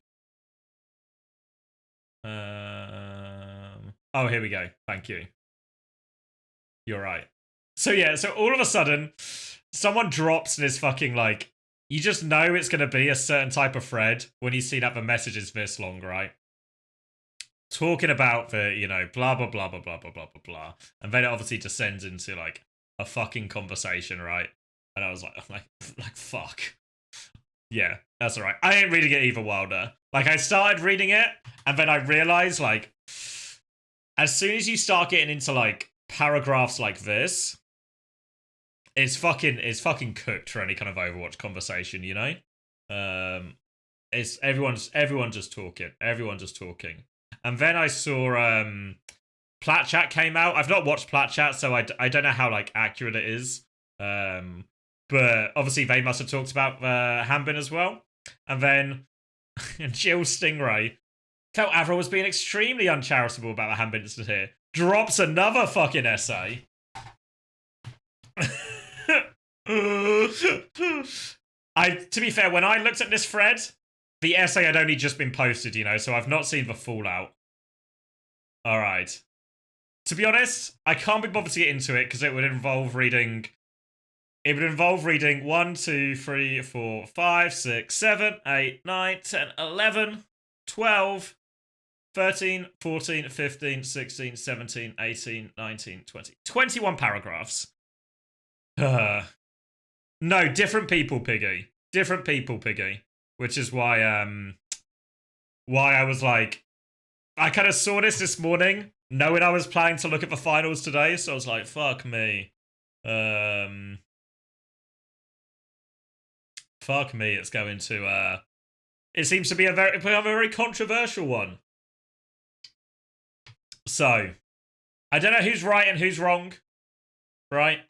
Oh, here we go. Thank you. You're right. So yeah, so all of a sudden, someone drops this fucking like, you just know it's going to be a certain type of thread when you see that the message is this long, right? Talking about the, you know, blah, blah, blah, blah, blah, blah, blah, blah, blah. And then it obviously descends into like a fucking conversation, right? And I was like, fuck. Yeah, that's all right. I ain't reading it either, Wilder. Like, I started reading it, and then I realized, like, as soon as you start getting into, like, paragraphs like this, it's fucking cooked for any kind of Overwatch conversation, you know? It's everyone just talking. Everyone just talking. And then I saw, Plat Chat came out. I've not watched Plat Chat, so I don't know how, like, accurate it is. But obviously they must have talked about Hanbin as well. And then Jill Stingray felt Avril was being extremely uncharitable about the Hanbin incident here. Drops another fucking essay. To be fair, when I looked at this thread, the essay had only just been posted, you know, so I've not seen the fallout. Alright. To be honest, I can't be bothered to get into it because it would involve reading... It would involve reading 1, 2, 3, 4, 5, 6, 7, 8, 9, 10, 11, 12, 13, 14, 15, 16, 17, 18, 19, 20. 21 paragraphs. No, different people, Piggy. Different people, Piggy. Which is why I was like... I kind of saw this morning, knowing I was planning to look at the finals today, so I was like, fuck me. Fuck me, it's going to, it seems to be a very controversial one. So, I don't know who's right and who's wrong, right?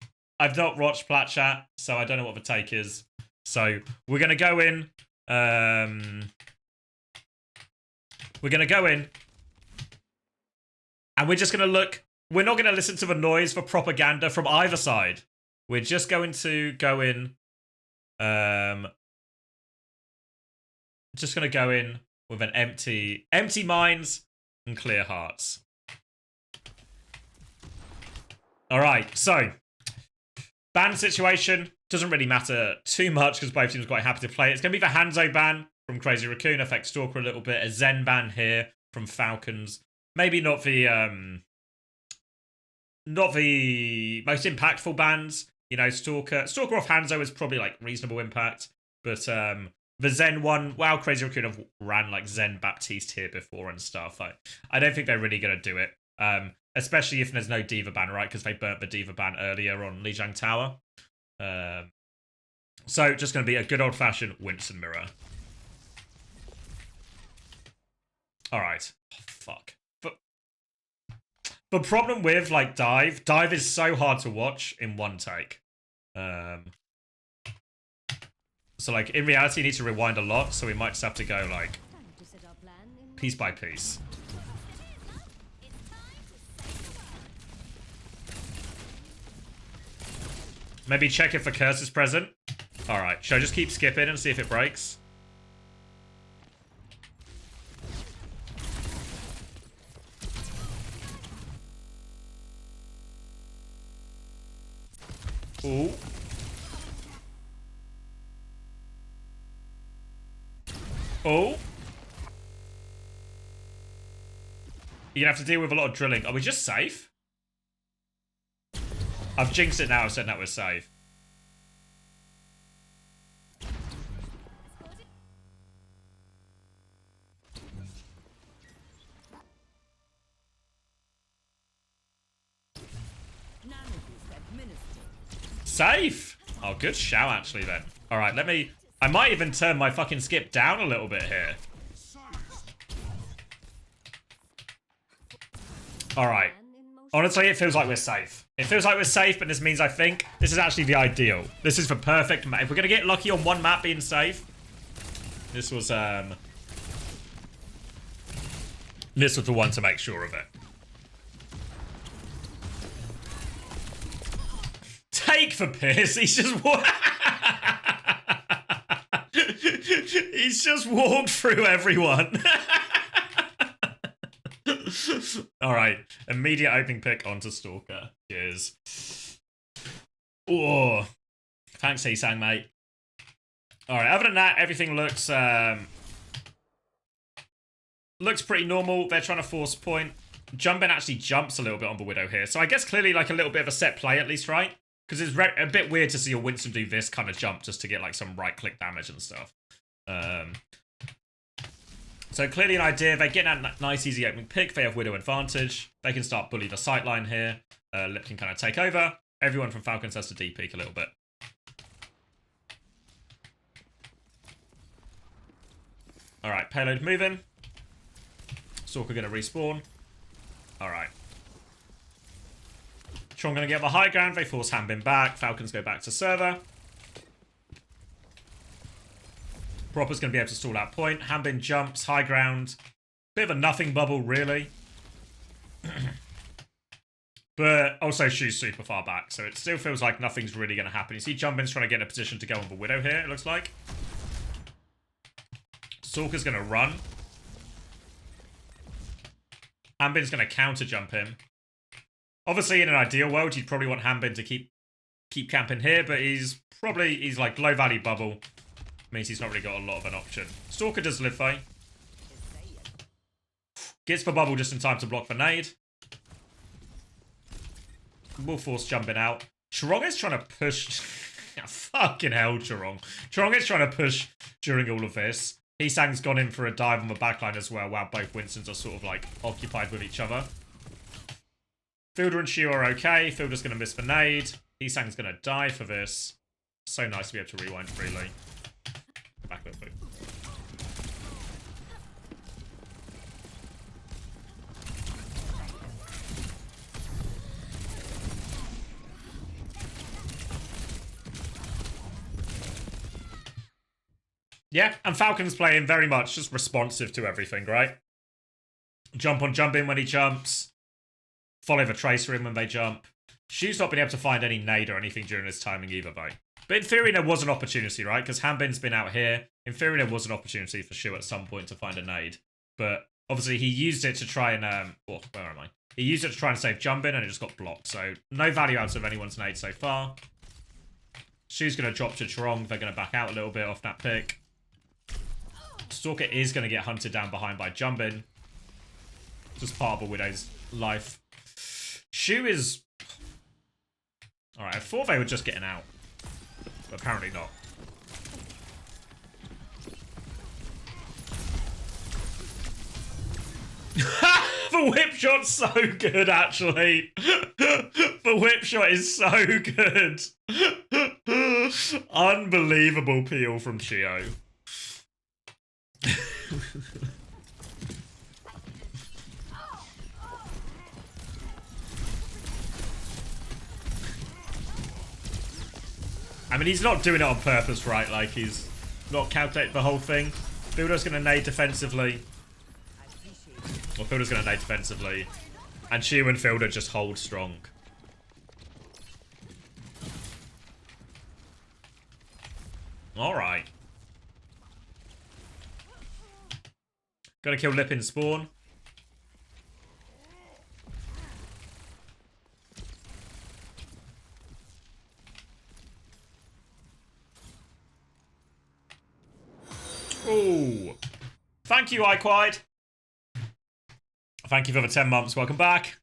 I've not watched Plat Chat, so I don't know what the take is. So, we're going to go in, and we're just going to look, we're not going to listen to the noise for propaganda from either side. We're just going to go in, just gonna go in with an empty minds and clear hearts. Alright, so ban situation doesn't really matter too much because both teams are quite happy to play. It's gonna be the Hanzo ban from Crazy Raccoon, affects Stalker a little bit, a Zen ban here from Falcons. Maybe not the most impactful bans. You know, Stalker off Hanzo is probably like reasonable impact, but the Zen one, wow, Crazy Raccoon have ran like Zen Baptiste here before and stuff. I don't think they're really gonna do it, especially if there's no Diva ban, right? Because they burnt the Diva ban earlier on Lijiang Tower. So just gonna be a good old fashioned Winston mirror. All right, oh, fuck. But the problem with like dive is so hard to watch in one take. So like in reality, you need to rewind a lot. So we might just have to go like piece by piece. Maybe check if the curse is present. All right, should I just keep skipping and see if it breaks? Ooh. Oh. You're gonna have to deal with a lot of drilling. Are we just safe? I've jinxed it now. I've said that we're safe. Safe! Oh, good shout, actually, then. All right, let me... I might even turn my fucking skip down a little bit here. Alright. Honestly, it feels like we're safe. It feels like we're safe, but this means I think this is actually the ideal. This is the perfect map. If we're going to get lucky on one map being safe, this was the one to make sure of it. Take for piss. He's just he's just walked through everyone. Alright, immediate opening pick onto Stalker. Cheers. Oh, thanks, Heesang, mate. Alright, other than that, everything looks pretty normal. They're trying to force point. Jumpin actually jumps a little bit on the Widow here. So I guess clearly like a little bit of a set play at least, right? Because it's a bit weird to see a Winston do this kind of jump just to get like some right-click damage and stuff. So clearly an idea. They get that nice easy opening pick. They have Widow advantage. They can start bully the sightline here. Lip can kind of take over. Everyone from Falcons has to D-peek a little bit. Alright, payload moving. Stalker going to respawn. Alright. Tron going to get the high ground. They force Hanbin back. Falcons go back to server. Proper's going to be able to stall out point. Hanbin jumps. High ground. Bit of a nothing bubble, really. But also Shu's super far back. So it still feels like nothing's really going to happen. You see Jumpin's trying to get in a position to go on the Widow here, it looks like. Stalker's going to run. Hanbin's going to counter jump him. Obviously, in an ideal world, you'd probably want Hanbin to keep camping here, but he's like low value bubble. Means he's not really got a lot of an option. Stalker does live though. Gets the bubble just in time to block the nade. Will force jumping out. Chirong is trying to push. Fucking hell, Chirong. Chirong is trying to push during all of this. Heesang's gone in for a dive on the backline as well, while both Winstons are sort of like occupied with each other. Fielder and Shu are okay. Fielder's going to miss the nade. Heesang's going to die for this. So nice to be able to rewind freely. Back up, boot. Yeah, and Falcon's playing very much just responsive to everything, right? Jump on, jump in when he jumps. Follow the Tracer in when they jump. Shu's not been able to find any nade or anything during his timing either, though. But in theory, there was an opportunity, right? Because Hanbin's been out here. In theory, there was an opportunity for Shu at some point to find a nade. But obviously, he used it to try and... oh, where am I? He used it to try and save Jumpin, and it just got blocked. So, no value out of anyone's nade so far. Shu's going to drop to Chirong. They're going to back out a little bit off that pick. Stalker is going to get hunted down behind by Jumpin. Just part of a Widow's life. Shu is... Alright, I thought they were just getting out. But apparently not. The whip shot's so good, actually. The whip shot is so good. Unbelievable peel from Chio. I mean, he's not doing it on purpose, right? Like, he's not calculated the whole thing. Fielder's going to nade defensively. Well, Fielder's going to nade defensively. And Shu and Fielder just hold strong. Alright. Gotta kill Lip in spawn. Ooh. Thank you, iQuide. Thank you for the 10 months. Welcome back.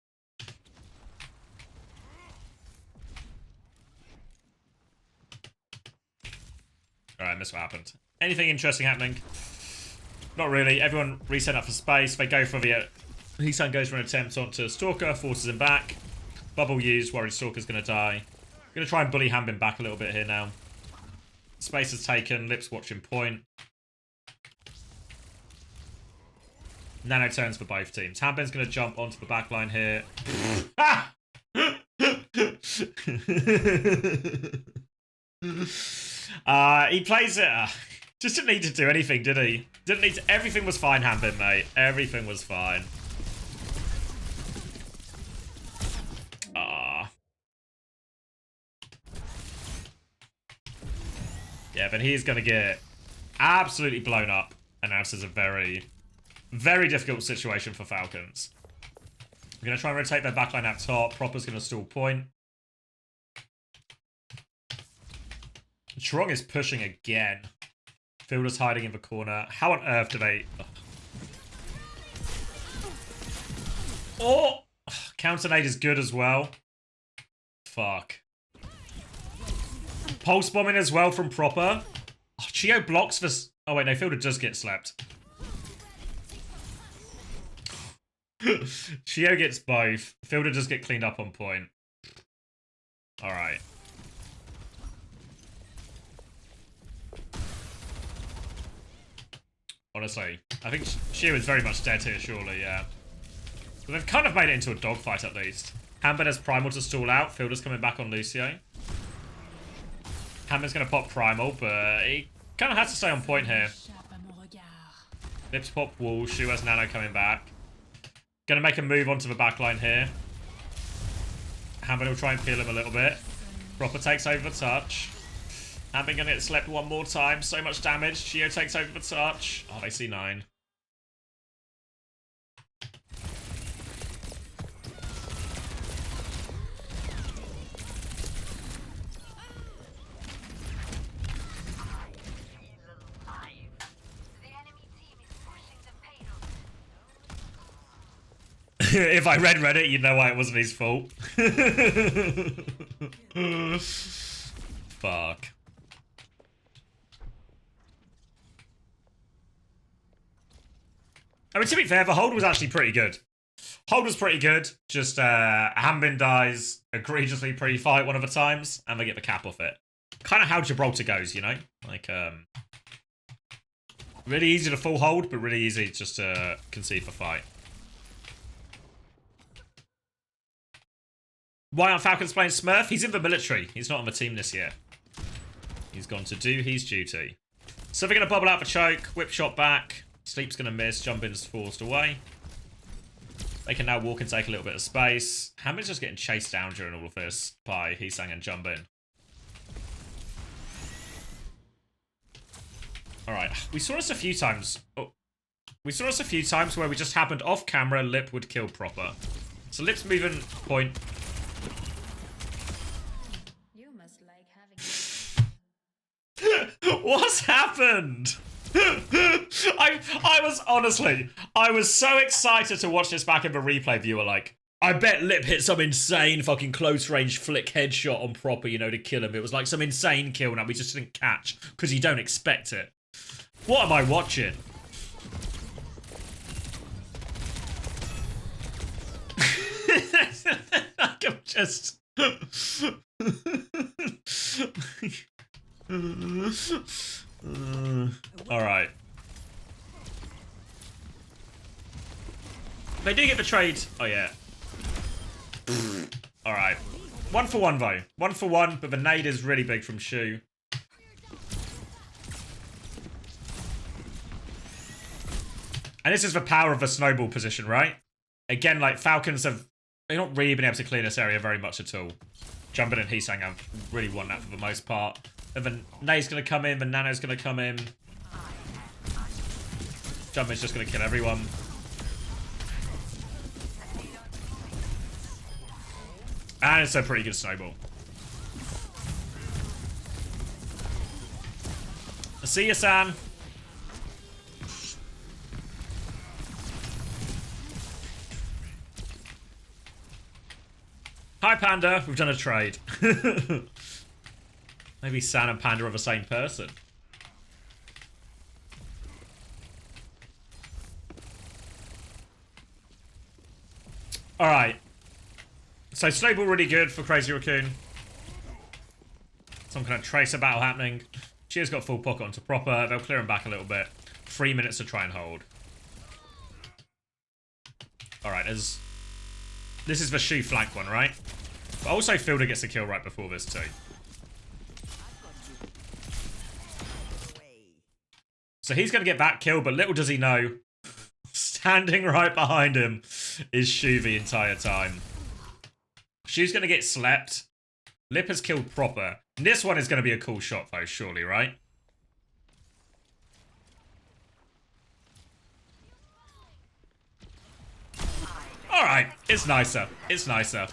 Alright, I missed what happened. Anything interesting happening? Not really. Everyone reset up for space. They go for the... Heesang goes for an attempt onto Stalker, forces him back. Bubble used, worried Stalker's going to die. Going to try and bully Hanbin back a little bit here now. Space is taken. Lip's watching point. Nano turns for both teams. Hanbin's going to jump onto the back line here. Ah! He plays it. Just didn't need to do anything, did he? Didn't need to. Everything was fine, Hanbin, mate. Everything was fine. Yeah, but he's going to get absolutely blown up. And now this is a very, very difficult situation for Falcons. We're going to try and rotate their backline out top. Proper's going to stall point. Trong is pushing again. Fielder's hiding in the corner. How on earth do they... Ugh. Oh! Counter nade is good as well. Fuck. Pulse bombing as well from Proper. Oh, Chio blocks for... Oh wait, no, Fielder does get slept. Chio gets both. Fielder does get cleaned up on point. Alright. Honestly, I think Chio is very much dead here, surely, yeah. But they've kind of made it into a dogfight at least. Hanbin has Primal to stall out. Fielder's coming back on Lucio. Hanbin's going to pop Primal, but he kind of has to stay on point here. Lips pop wall. Shu has Nano coming back. Going to make a move onto the backline here. Hanbin will try and peel him a little bit. Proper takes over the touch. Hanbin going to get slept one more time. So much damage. Chio takes over the touch. Oh, they see 9. If I read Reddit, you'd know why it wasn't his fault. Fuck. I mean, to be fair, the hold was actually pretty good. Hold was pretty good. Just Hanbin dies egregiously pre-fight one of the times, and they get the cap off it. Kind of how Gibraltar goes, you know? Like, really easy to full hold, but really easy just to concede for fight. Why aren't Falcons playing Smurf? He's in the military. He's not on the team this year. He's gone to do his duty. So they're going to bubble out the choke. Whip shot back. Sleep's going to miss. Jumpin's forced away. They can now walk and take a little bit of space. Hanbin's just getting chased down during all of this by Heesang and Jumpin. Alright. We saw this a few times. Oh. We saw this a few times where we just happened off camera. Lip would kill Proper. So Lip's moving point. What's happened? I was honestly, I was so excited to watch this back in the replay viewer. Like, I bet Lip hit some insane fucking close range flick headshot on Proper, you know, to kill him. It was like some insane kill now we just didn't catch because you don't expect it. What am I watching? I'm just... Alright. They do get betrayed. Oh, yeah. Alright. 1 for 1, though. 1 for 1, but the nade is really big from Shu. And this is the power of the snowball position, right? Again, like, Falcons have... They've not really been able to clear this area very much at all. Jumpin and Heesang have really won that for the most part. And the nade's going to come in, the nano's going to come in. Jumpin's just going to kill everyone. And it's a pretty good snowball. See ya, San. Hi, Panda. We've done a trade. Maybe San and Panda are the same person. Alright. So, snowball really good for Crazy Raccoon. Some kind of tracer battle happening. Cheer's got full pocket onto Proper. They'll clear him back a little bit. 3 minutes to try and hold. Alright, this is the Shu flank one, right? But also Fielder gets a kill right before this too. So he's going to get that kill, but little does he know, standing right behind him is Shu the entire time. Shu's going to get slept. Lip has killed proper. And this one is going to be a cool shot though, surely, right? Alright, it's nicer. It's nicer.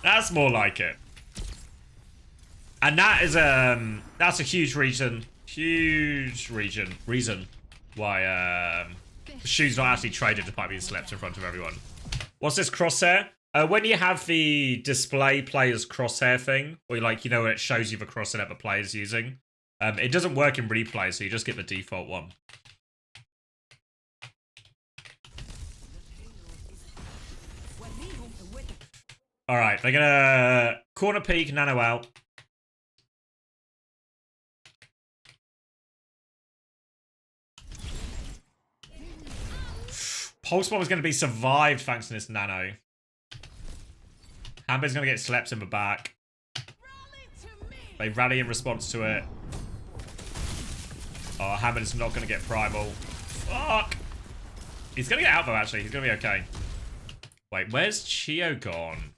That's more like it. And that is that's a huge reason why Shu's not actually traded despite being slept in front of everyone. What's this crosshair? When you have the display player's crosshair thing, or like, you know, where it shows you the crosshair that the player's using, it doesn't work in replay, so you just get the default one. Alright, they're gonna corner peek, nano out. Pulse bomb is going to be survived thanks to this nano. Hamber's going to get slept in the back. They rally in response to it. Oh, Hammer's not going to get primal. Fuck! He's going to get out though, actually. He's going to be okay. Wait, where's Chio gone?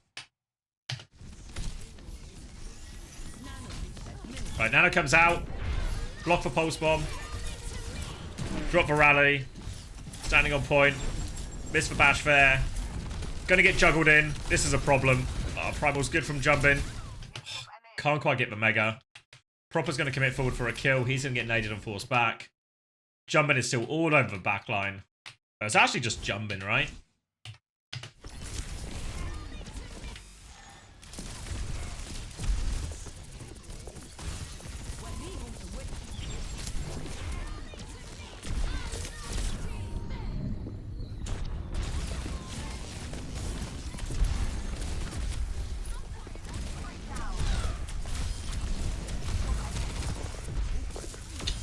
Right, nano comes out. Block for pulse bomb. Drop the rally. Standing on point. Miss for bash there. Gonna get juggled in. This is a problem. Oh, Primal's good from jumping. Oh, can't quite get the mega. Proper's gonna commit forward for a kill. He's gonna get naded and forced back. Jumping is still all over the back line. It's actually just jumping, right?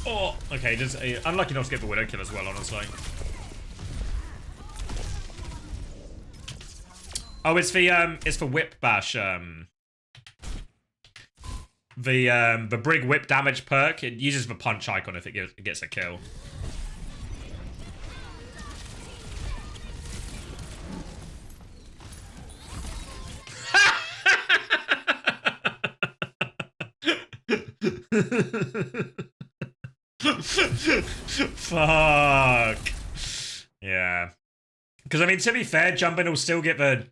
Oh, okay, just unlucky not to get the Widow kill as well, honestly. Oh, it's for whip bash. The Brig whip damage perk. It uses the punch icon if it gets a kill. Fuck. Yeah. Because I mean, to be fair, Jumpin will still get the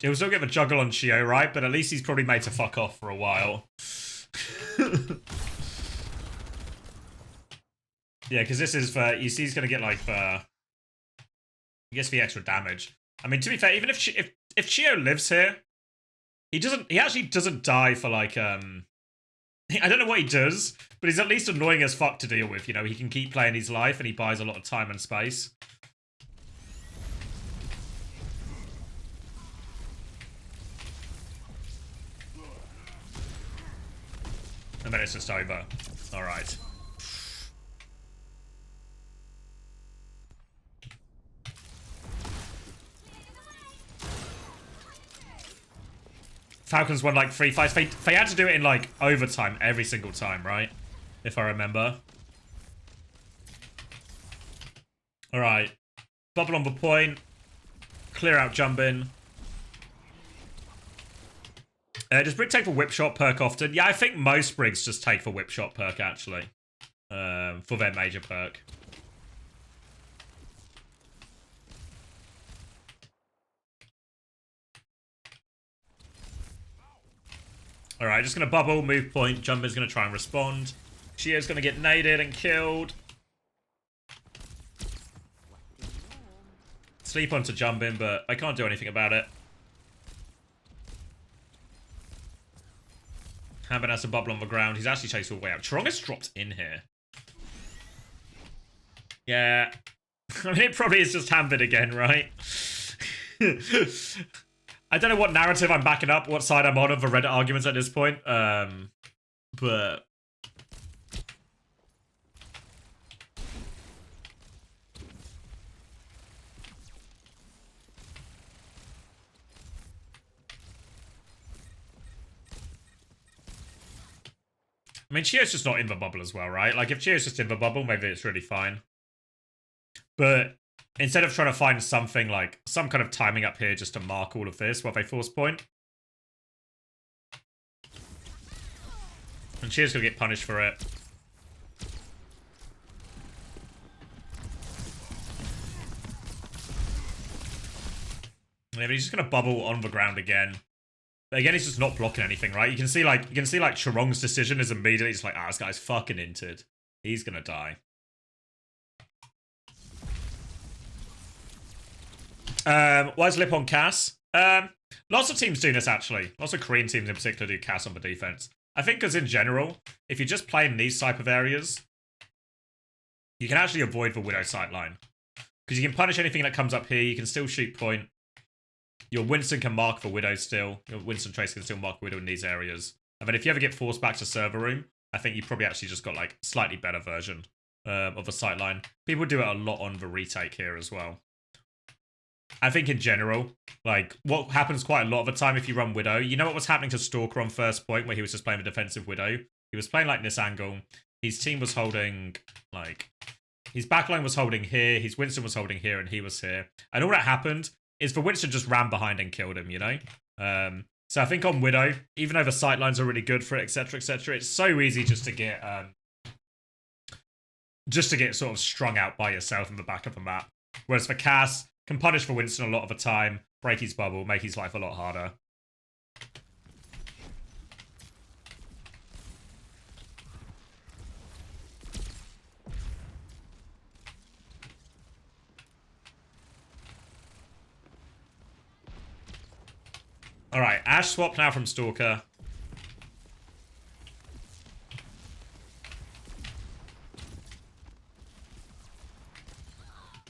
juggle on Chio, right? But at least he's probably made to fuck off for a while. Yeah, because this is for, you see, he's gonna get like the, he gets the extra damage. I mean, to be fair, even if Chio lives here, he actually doesn't die for like I don't know what he does, but he's at least annoying as fuck to deal with. You know, he can keep playing his life and he buys a lot of time and space. And then it's just over. Alright. Falcons won like 3 fights. They had to do it in like overtime every single time, right? If I remember. Alright. Bubble on the point. Clear out Jumpin. Does Brig take the whip shot perk often? Yeah, I think most Brigs just take the whip shot perk actually. For their major perk. Alright, just gonna bubble, move point, Jumpin's gonna try and respond. Chio's gonna get naded and killed. Sleep onto Jumpin, but I can't do anything about it. Hambin has a bubble on the ground. He's actually chased all the way out. Trongus dropped in here. Yeah. I mean, it probably is just Hambin again, right? I don't know what narrative I'm backing up, what side I'm on of the Reddit arguments at this point. But I mean, Chio's just not in the bubble as well, right? Like, if Chio's just in the bubble, maybe it's really fine. But instead of trying to find something like some kind of timing up here just to mark all of this while they force point. And Chio's gonna get punished for it. Yeah, but he's just gonna bubble on the ground again. But again, he's just not blocking anything, right? You can see like Charong's decision is immediately just like, this guy's fucking inted. He's gonna die. Why's Lip on Cass? Lots of teams do this actually. Lots of Korean teams in particular do Cass on the defense. I think because in general, if you just play in these type of areas, you can actually avoid the Widow sightline. Because you can punish anything that comes up here, you can still shoot point. Your Winston can mark the Widow still. Your Winston Trace can still mark Widow in these areas. And then if you ever get forced back to server room, I think you probably actually just got like slightly better version of the sightline. People do it a lot on the retake here as well. I think in general, like what happens quite a lot of the time if you run Widow, you know what was happening to Stalker on first point where he was just playing the defensive Widow? He was playing like this angle. His team was holding like, his backline was holding here, his Winston was holding here, and he was here. And all that happened is the Winston just ran behind and killed him, you know? So I think on Widow, even though the sightlines are really good for it, etc., etc., it's so easy just to get sort of strung out by yourself in the back of the map. Whereas for Cass, can punish for Winston a lot of the time, break his bubble, make his life a lot harder. Alright, Ash swap now from Stalker.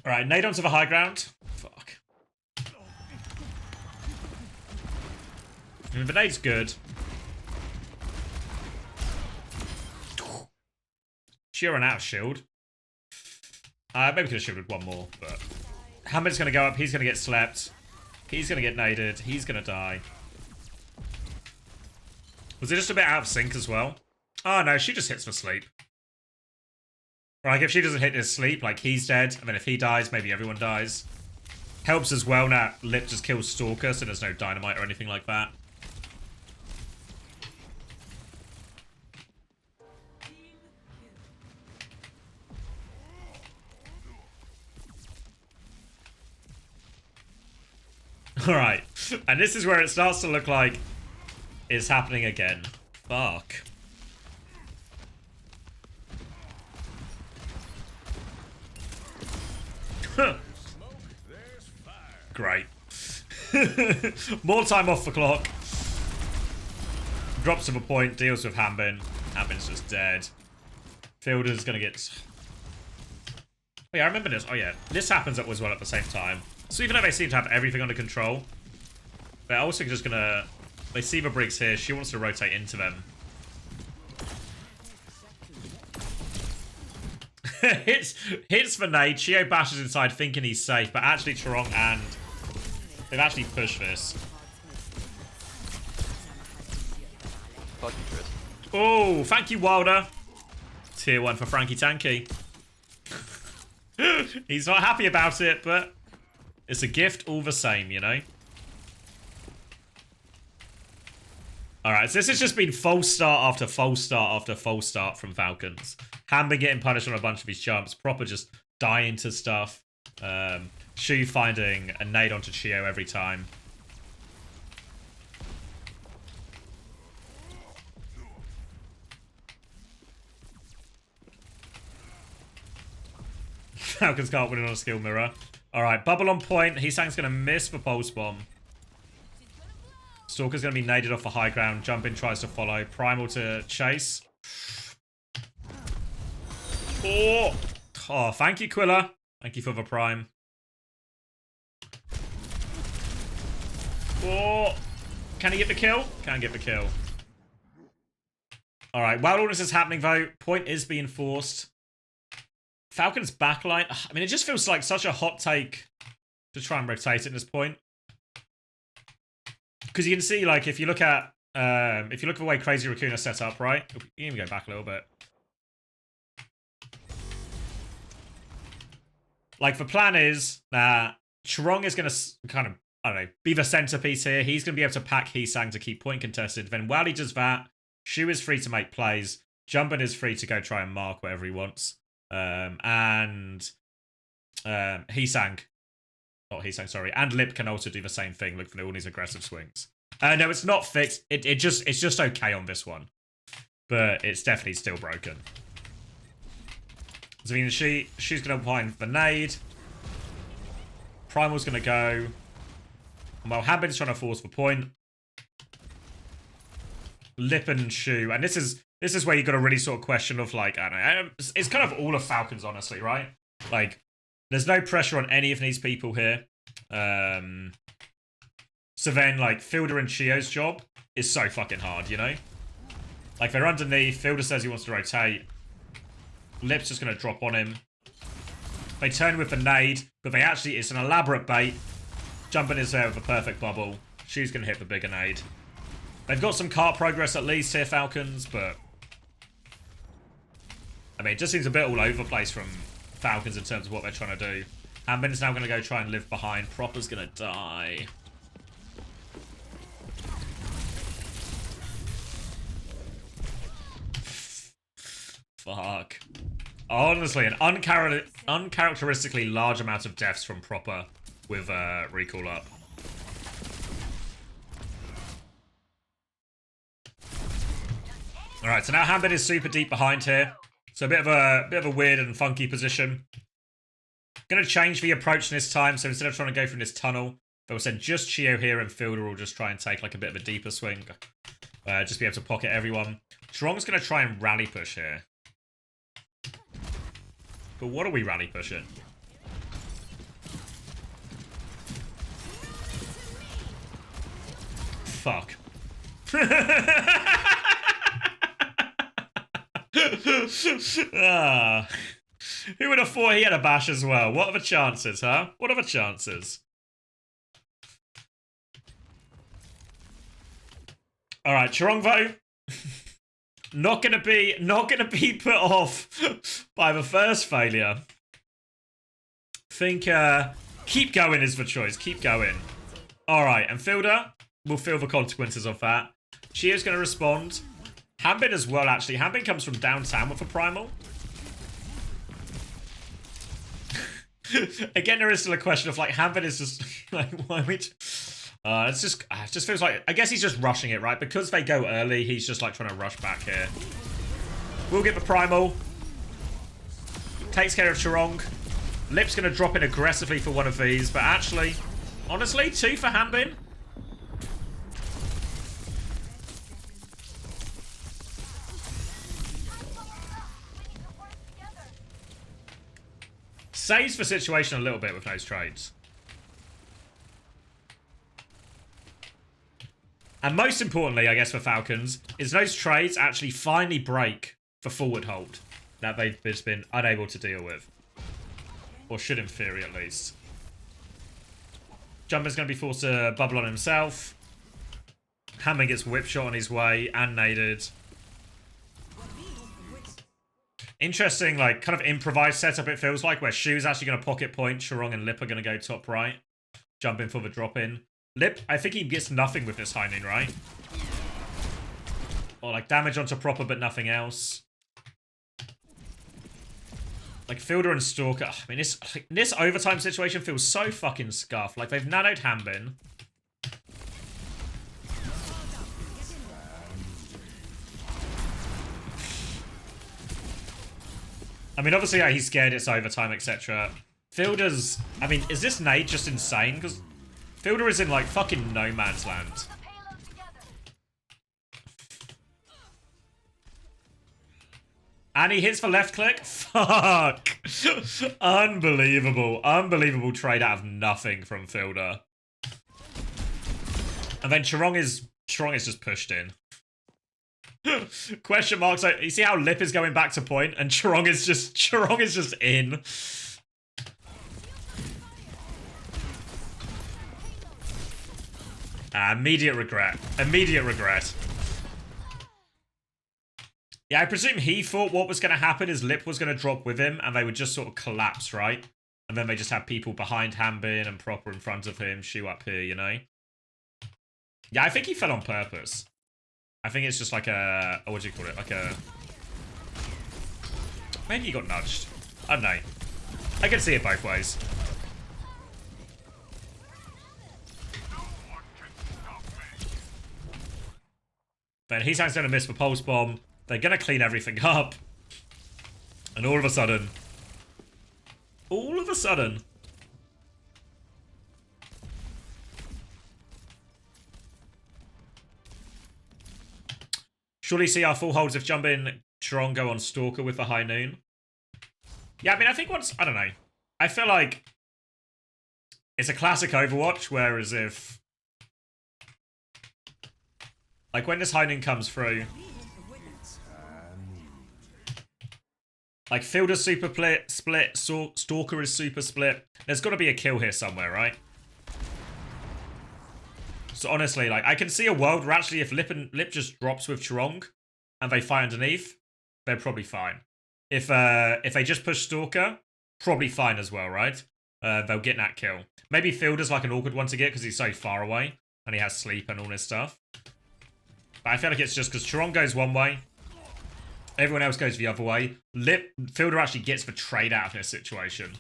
Alright, nade onto the high ground. Fuck. I mean, the nade's good. She ran out of shield. Maybe could have shielded one more, but Hamid's gonna go up, he's gonna get slept. He's gonna get naded, he's gonna die. Was it just a bit out of sync as well? Oh no, she just hits for sleep. Like, if she doesn't hit his sleep, like, he's dead. And then if he dies, maybe everyone dies. Helps as well now Lip just kills Stalker, so there's no dynamite or anything like that. Alright. And this is where it starts to look like it's happening again. Fuck. Great. More time off the clock. Drops to the point, deals with Hambin. Hambin's just dead. Fielder's gonna get... Oh yeah, I remember this. Oh yeah, this happens as well at the same time. So even though they seem to have everything under control, they're also just gonna... They see the bricks here, she wants to rotate into them. hits the nade, Chio bashes inside thinking he's safe, but actually Charong and... They've actually pushed this. Oh, thank you, Wilder. Tier 1 for Frankie Tanky. He's not happy about it, but it's a gift all the same, you know? Alright, so this has just been false start after false start after false start from Falcons. Hambin getting punished on a bunch of his jumps. Proper just dying to stuff. Shu finding a nade onto Chio every time. Falcons can't win it on a skill mirror. Alright, bubble on point. Heesang's going to miss the pulse bomb. Stalker's going to be naded off the high ground. Jump in, tries to follow. Primal to chase. Oh, thank you, Quilla. Thank you for the prime. Oh, can he get the kill? Can get the kill. Alright, while all this is happening though, point is being forced. Falcon's backline, I mean, it just feels like such a hot take to try and rotate at this point. Because you can see, like, if you look at if you look at the way Crazy Raccoon is set up, right? You can even go back a little bit. Like, the plan is that Chirong is going to kind of, I don't know, be the centerpiece here. He's going to be able to pack Heesang to keep point contested. Then while he does that, Shu is free to make plays. Jumpin is free to go try and mark whatever he wants. And Heesang. Not Heesang, sorry. And Lip can also do the same thing. Look for all these aggressive swings. No, it's not fixed. It's just okay on this one. But it's definitely still broken. So I mean, she's going to find the nade. Primal's going to go. Well, Hambin's trying to force the point. Lip and Shu. And this is where you got a really sort of question of, like, I don't know. It's kind of all of Falcons, honestly, right? Like, there's no pressure on any of these people here. So then, like, Fielder and Chio's job is so fucking hard, you know? Like, they're underneath. Fielder says he wants to rotate. Lip's just going to drop on him. They turn with the nade, but they actually, it's an elaborate bait. Jumping is there with a perfect bubble. Shu's going to hit the bigger nade. They've got some cart progress at least here, Falcons, but... I mean, it just seems a bit all over the place from Falcons in terms of what they're trying to do. Hambin's now going to go try and live behind. Proper's going to die. Fuck. Honestly, an uncharacteristically large amount of deaths from Proper with recall up. Alright, so now Hambin is super deep behind here. So a bit of a weird and funky position. Gonna change the approach this time, so instead of trying to go from this tunnel, they'll send just Chio here and Fielder will just try and take like a bit of a deeper swing. Just be able to pocket everyone. Strong's gonna try and rally push here. But what are we rally pushing? Fuck. Who would have thought he had a bash as well? What are the chances, huh? What are the chances? Alright, Chirongvo. Not gonna be put off by the first failure. Think keep going is the choice. Keep going. Alright, and Fielder will feel the consequences of that. Chio's gonna respond. Hambin as well, actually. Hambin comes from downtown with a primal. Again, there is still a question of, like, Hambin is just, like, why we... it just feels like... I guess he's just rushing it, right? Because they go early, he's just, like, trying to rush back here. We'll get the primal. Takes care of Chirong. Lip's going to drop in aggressively for one of these, but actually... Honestly, 2 for Hambin. Saves the situation a little bit with those trades. And most importantly, I guess, for Falcons, is those trades actually finally break the forward hold that they've just been unable to deal with. Or should, in theory, at least. Jumper's going to be forced to bubble on himself. Hammond gets whip shot on his way and naded. Interesting, like, kind of improvised setup, it feels like, where Shu's actually going to pocket point. Chirong and Lip are going to go top right. Jump in for the drop in. Lip, I think he gets nothing with this high noon, right? Or, like, damage onto Proper, but nothing else. Like, Fielder and Stalker. I mean, this overtime situation feels so fucking scuffed. Like, they've nanoed Hambin. I mean, obviously, yeah, he's scared it's overtime, etc. Fielder's... I mean, is this nade just insane? Because Fielder is in, like, fucking no man's land. And he hits for left click? Fuck! Unbelievable. Unbelievable trade out of nothing from Fielder. And then Chirong is just pushed in. Question marks. So you see how Lip is going back to point, and Chirong is just in. Immediate regret. Immediate regret. Yeah, I presume he thought what was going to happen is Lip was going to drop with him and they would just sort of collapse, right? And then they just have people behind Hanbin and Proper in front of him, Shu up here, you know? Yeah, I think he fell on purpose. I think it's just like a... what do you call it? Like a... Maybe he got nudged. I don't know. I can see it both ways. Then Heesang's going to miss the pulse bomb. They're going to clean everything up. And all of a sudden... Surely see our full holds if jump in Tron go on Stalker with the high noon. Yeah, I mean, I think once... I don't know. I feel like it's a classic Overwatch, whereas if... Like, when this high noon comes through... Like, Fielder's super split, Stalker is super split. There's got to be a kill here somewhere, right? So honestly, like, I can see a world where actually if Lip just drops with Chirong and they fight underneath, they're probably fine. If they just push Stalker, probably fine as well, right? They'll get that kill. Maybe Fielder's like an awkward one to get because he's so far away and he has sleep and all this stuff. But I feel like it's just because Chirong goes one way, everyone else goes the other way. Fielder actually gets the trade out of this situation.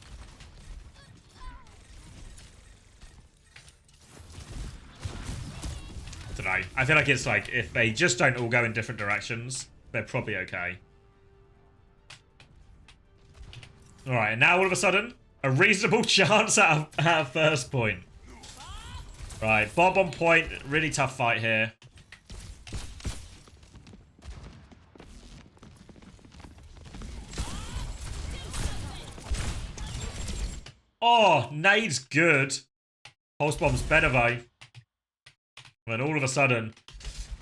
I don't know. I feel like it's like, if they just don't all go in different directions, they're probably okay. Alright, and now all of a sudden, a reasonable chance at a first point. Right, Bob on point. Really tough fight here. Oh, nade's good. Pulse bomb's better though. Then all of a sudden,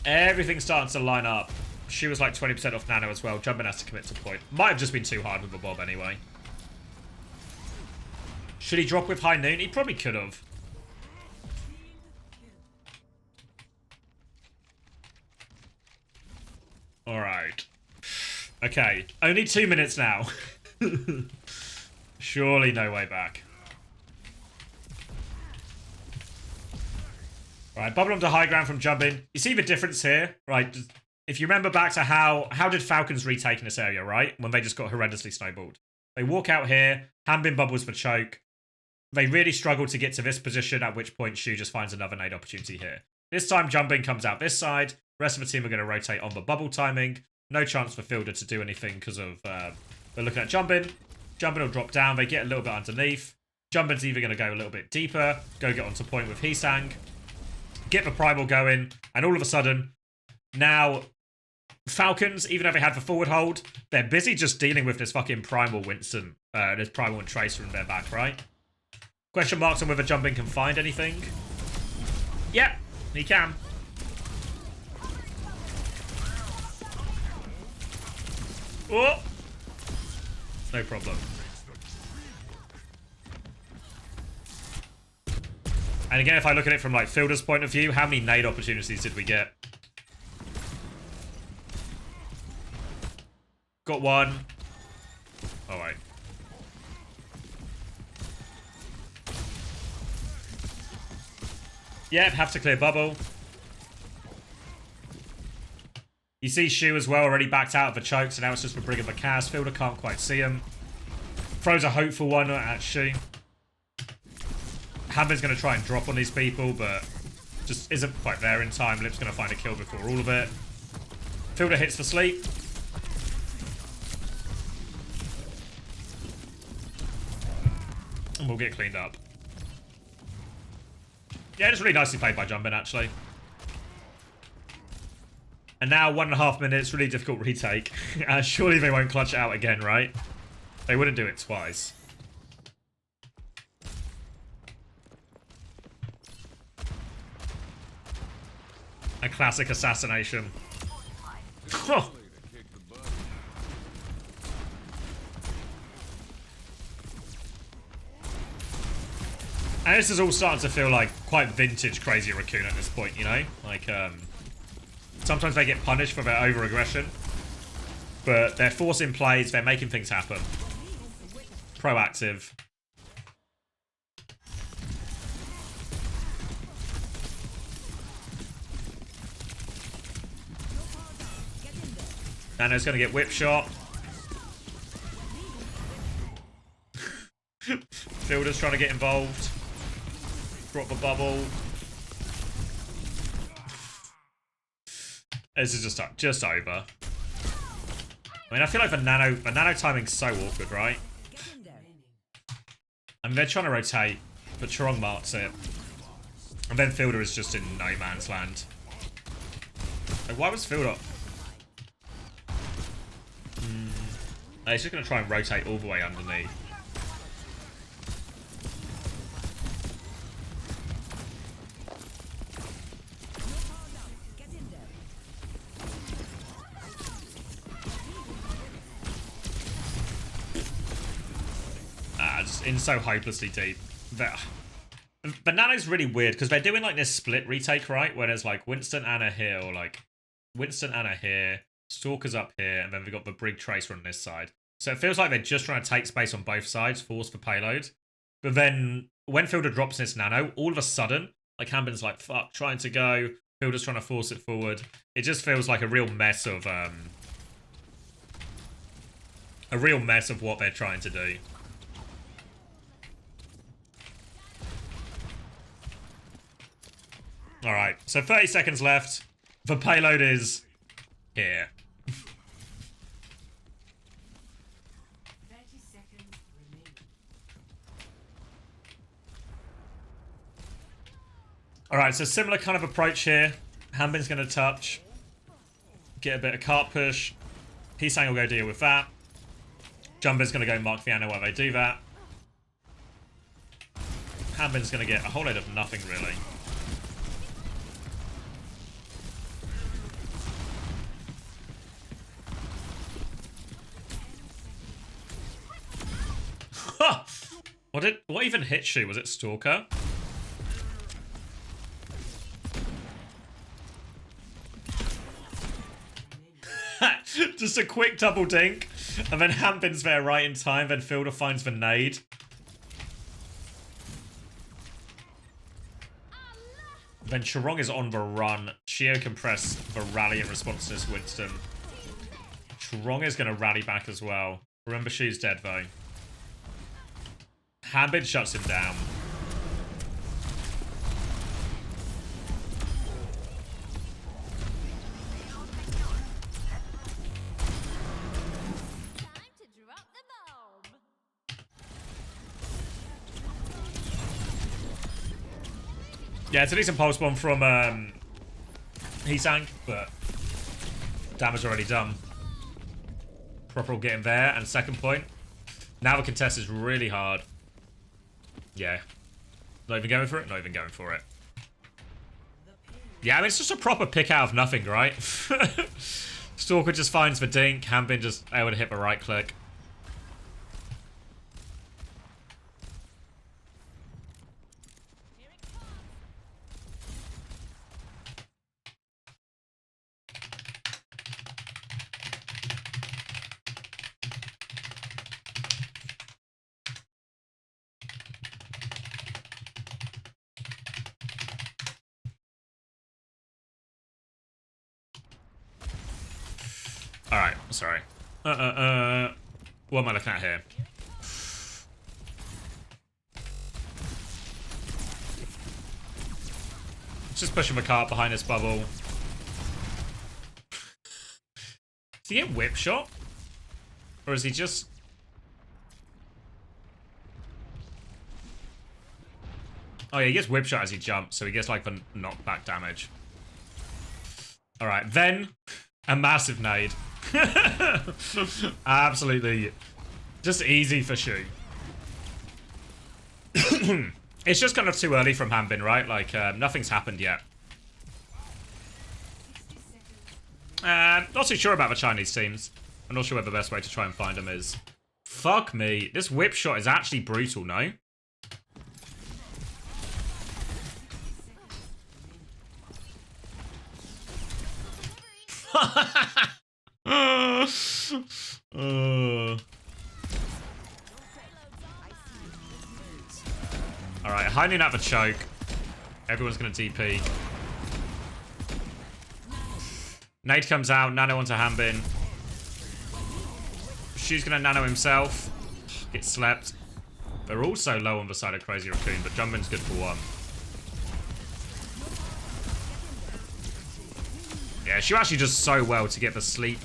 everything's starting to line up. She was like 20% off nano as well. Jumpin has to commit to point. Might have just been too hard with the Bob anyway. Should he drop with high noon? He probably could have. Alright. Okay. Only 2 minutes now. Surely no way back. Right, bubble onto high ground from jumping. You see the difference here, right? If you remember back to how did Falcons retake in this area, right? When they just got horrendously snowballed. They walk out here, Hanbin bubbles for choke. They really struggle to get to this position, at which point Shu just finds another nade opportunity here. This time jumping comes out this side. Rest of the team are going to rotate on the bubble timing. No chance for Fielder to do anything because of they're looking at jumping. Jumping will drop down. They get a little bit underneath. Jumping's either going to go a little bit deeper, go get onto point with Heesang, get the primal going, and all of a sudden, now Falcons, even though they had the forward hold, they're busy just dealing with this fucking primal Winston, this primal and Tracer in their back, right? Question marks on whether jumping can find anything. Yeah, he can. Oh! No problem. And again, if I look at it from like Fielder's point of view, how many nade opportunities did we get? Got one. Alright. Yep, have to clear bubble. You see Shu as well, already backed out of the choke, so now it's just for bringing the cast. Fielder can't quite see him. Throws a hopeful one at Shu. Hanbin's going to try and drop on these people, but just isn't quite there in time. Lip's going to find a kill before all of it. Fielder hits for sleep. And we'll get cleaned up. Yeah, it's really nicely played by Jumpin, actually. And now 1.5 minutes, really difficult retake. Surely they won't clutch it out again, right? They wouldn't do it twice. A classic assassination. Huh. And this is all starting to feel like quite vintage Crazy Raccoon at this point, you know? Like, sometimes they get punished for their over-aggression. But they're forcing plays, they're making things happen. Proactive. Nano's gonna get whip shot. Fielder's trying to get involved. Drop the bubble. This is just over. I mean, I feel like the nano timing's so awkward, right? I mean, they're trying to rotate, but Chorong marks it. And then Fielder is just in no man's land. Like, why was Fielder... he's just going to try and rotate all the way underneath. Just in so hopelessly deep. The nano's really weird because they're doing like this split retake, right? Where there's like Winston, Ana here, or like Winston, Ana here, Stalker's up here, and then we've got the Brig Tracer on this side. So it feels like they're just trying to take space on both sides, force for payload. But then when Fielder drops this nano, all of a sudden, like Hambin's like, fuck, trying to go. Fielder's trying to force it forward. It just feels like a real mess of what they're trying to do. Alright, so 30 seconds left. The payload is here. 30 seconds remaining. Alright, so similar kind of approach here. Hambin's going to touch. Get a bit of cart push. Hisang will go deal with that. Jumper's going to go mark the Ana while they do that. Hambin's going to get a whole load of nothing, really. What even hit you? Was it Stalker? Just a quick double dink. And then Hambin's there right in time. Then Fielder finds the nade. Then Chorong is on the run. Shio can press the rally in response to this Winston. Chorong is going to rally back as well. Remember, she's dead though. Hambin shuts him down. Yeah, it's a decent pulse bomb from Hisang, but damage already done. Proper will get him there, and second point. Now the contest is really hard. Yeah. Not even going for it? Not even going for it. Yeah, I mean, it's just a proper pick out of nothing, right? Stalker just finds the dink. Hambin just able to hit the right click. Alright, sorry. What am I looking at here? Just pushing the cart behind this bubble. Does he get whip shot? Or is he just... Oh yeah, he gets whip shot as he jumps, so he gets like the knockback damage. Alright, then a massive nade. Absolutely. Just easy for Shu. It's just kind of too early from Hambin, right? Like, nothing's happened yet. Not too sure about the Chinese teams. I'm not sure where the best way to try and find them is. Fuck me. This whip shot is actually brutal, no? Behind in at the choke. Everyone's going to DP. Nade comes out. Nano onto Hanbin. Shu's going to nano himself. Gets slept. They're also low on the side of Crazy Raccoon, but Jumpin's good for one. Yeah, Shu actually does so well to get the sleep.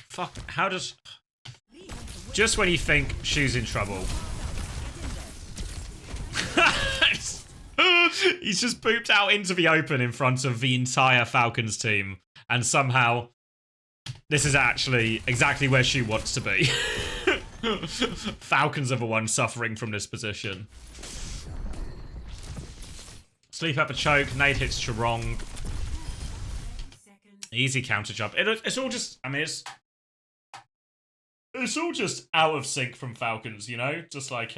Fuck, how does... Just when you think Shu's in trouble. He's just pooped out into the open in front of the entire Falcons team. And somehow, this is actually exactly where Shu wants to be. Falcons are the ones suffering from this position. Sleep up a choke. Nade hits Charong. Easy counter jump. It's all just... I mean, it's all just out of sync from Falcons, you know? Just like,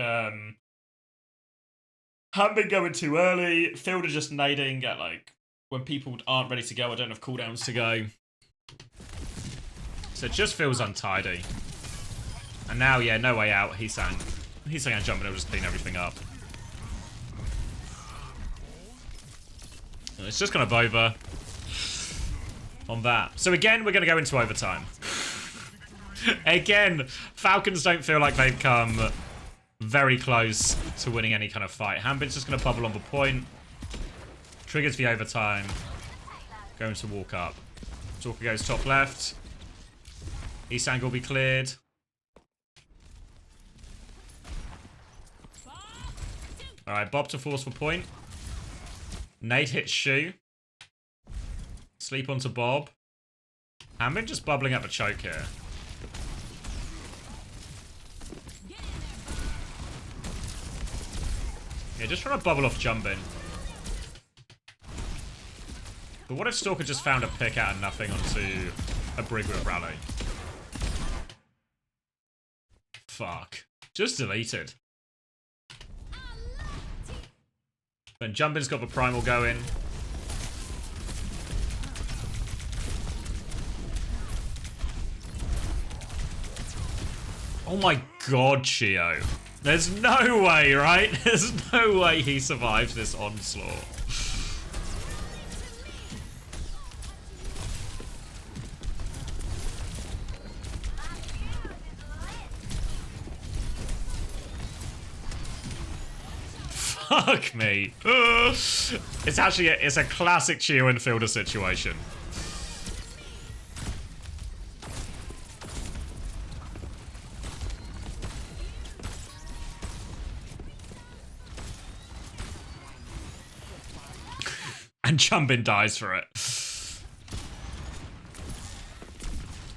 haven't been going too early. Fielder just nading at, like, when people aren't ready to go. I don't have cooldowns to go. So it just feels untidy. And now, yeah, no way out. He's saying I'm jumping. I'll just clean everything up. It's just kind of over on that. So again, we're going to go into overtime. Again, Falcons don't feel like they've come very close to winning any kind of fight. Hanbin's just going to bubble on the point. Triggers the overtime. Going to walk up. Talker goes top left. East angle will be cleared. Alright, Bob to force for point. Nate hits Shu. Sleep onto Bob. Hanbin just bubbling up a choke here. Yeah, just trying to bubble off Jumpin. But what if Stalker just found a pick out of nothing onto a Brig with Rally? Fuck. Just deleted. Then Jumpin's got the primal going. Oh my god, Chio. There's no way, right? There's no way he survives this onslaught. Fuck me. It's actually it's a classic Chio and Fielder situation. And Jumpin dies for it.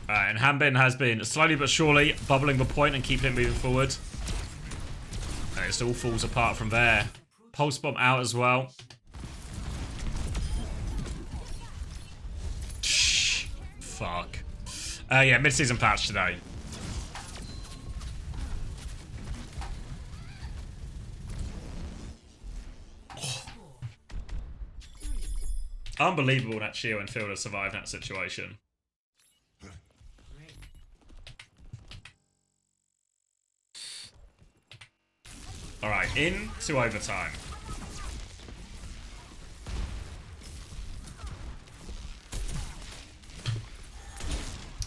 And Hanbin has been slowly but surely bubbling the point and keeping it moving forward. And it all falls apart from there. Pulse bomb out as well. Shh. Fuck. Yeah, mid-season patch today. Unbelievable that Chio and Fielder survived that situation. Alright, into overtime.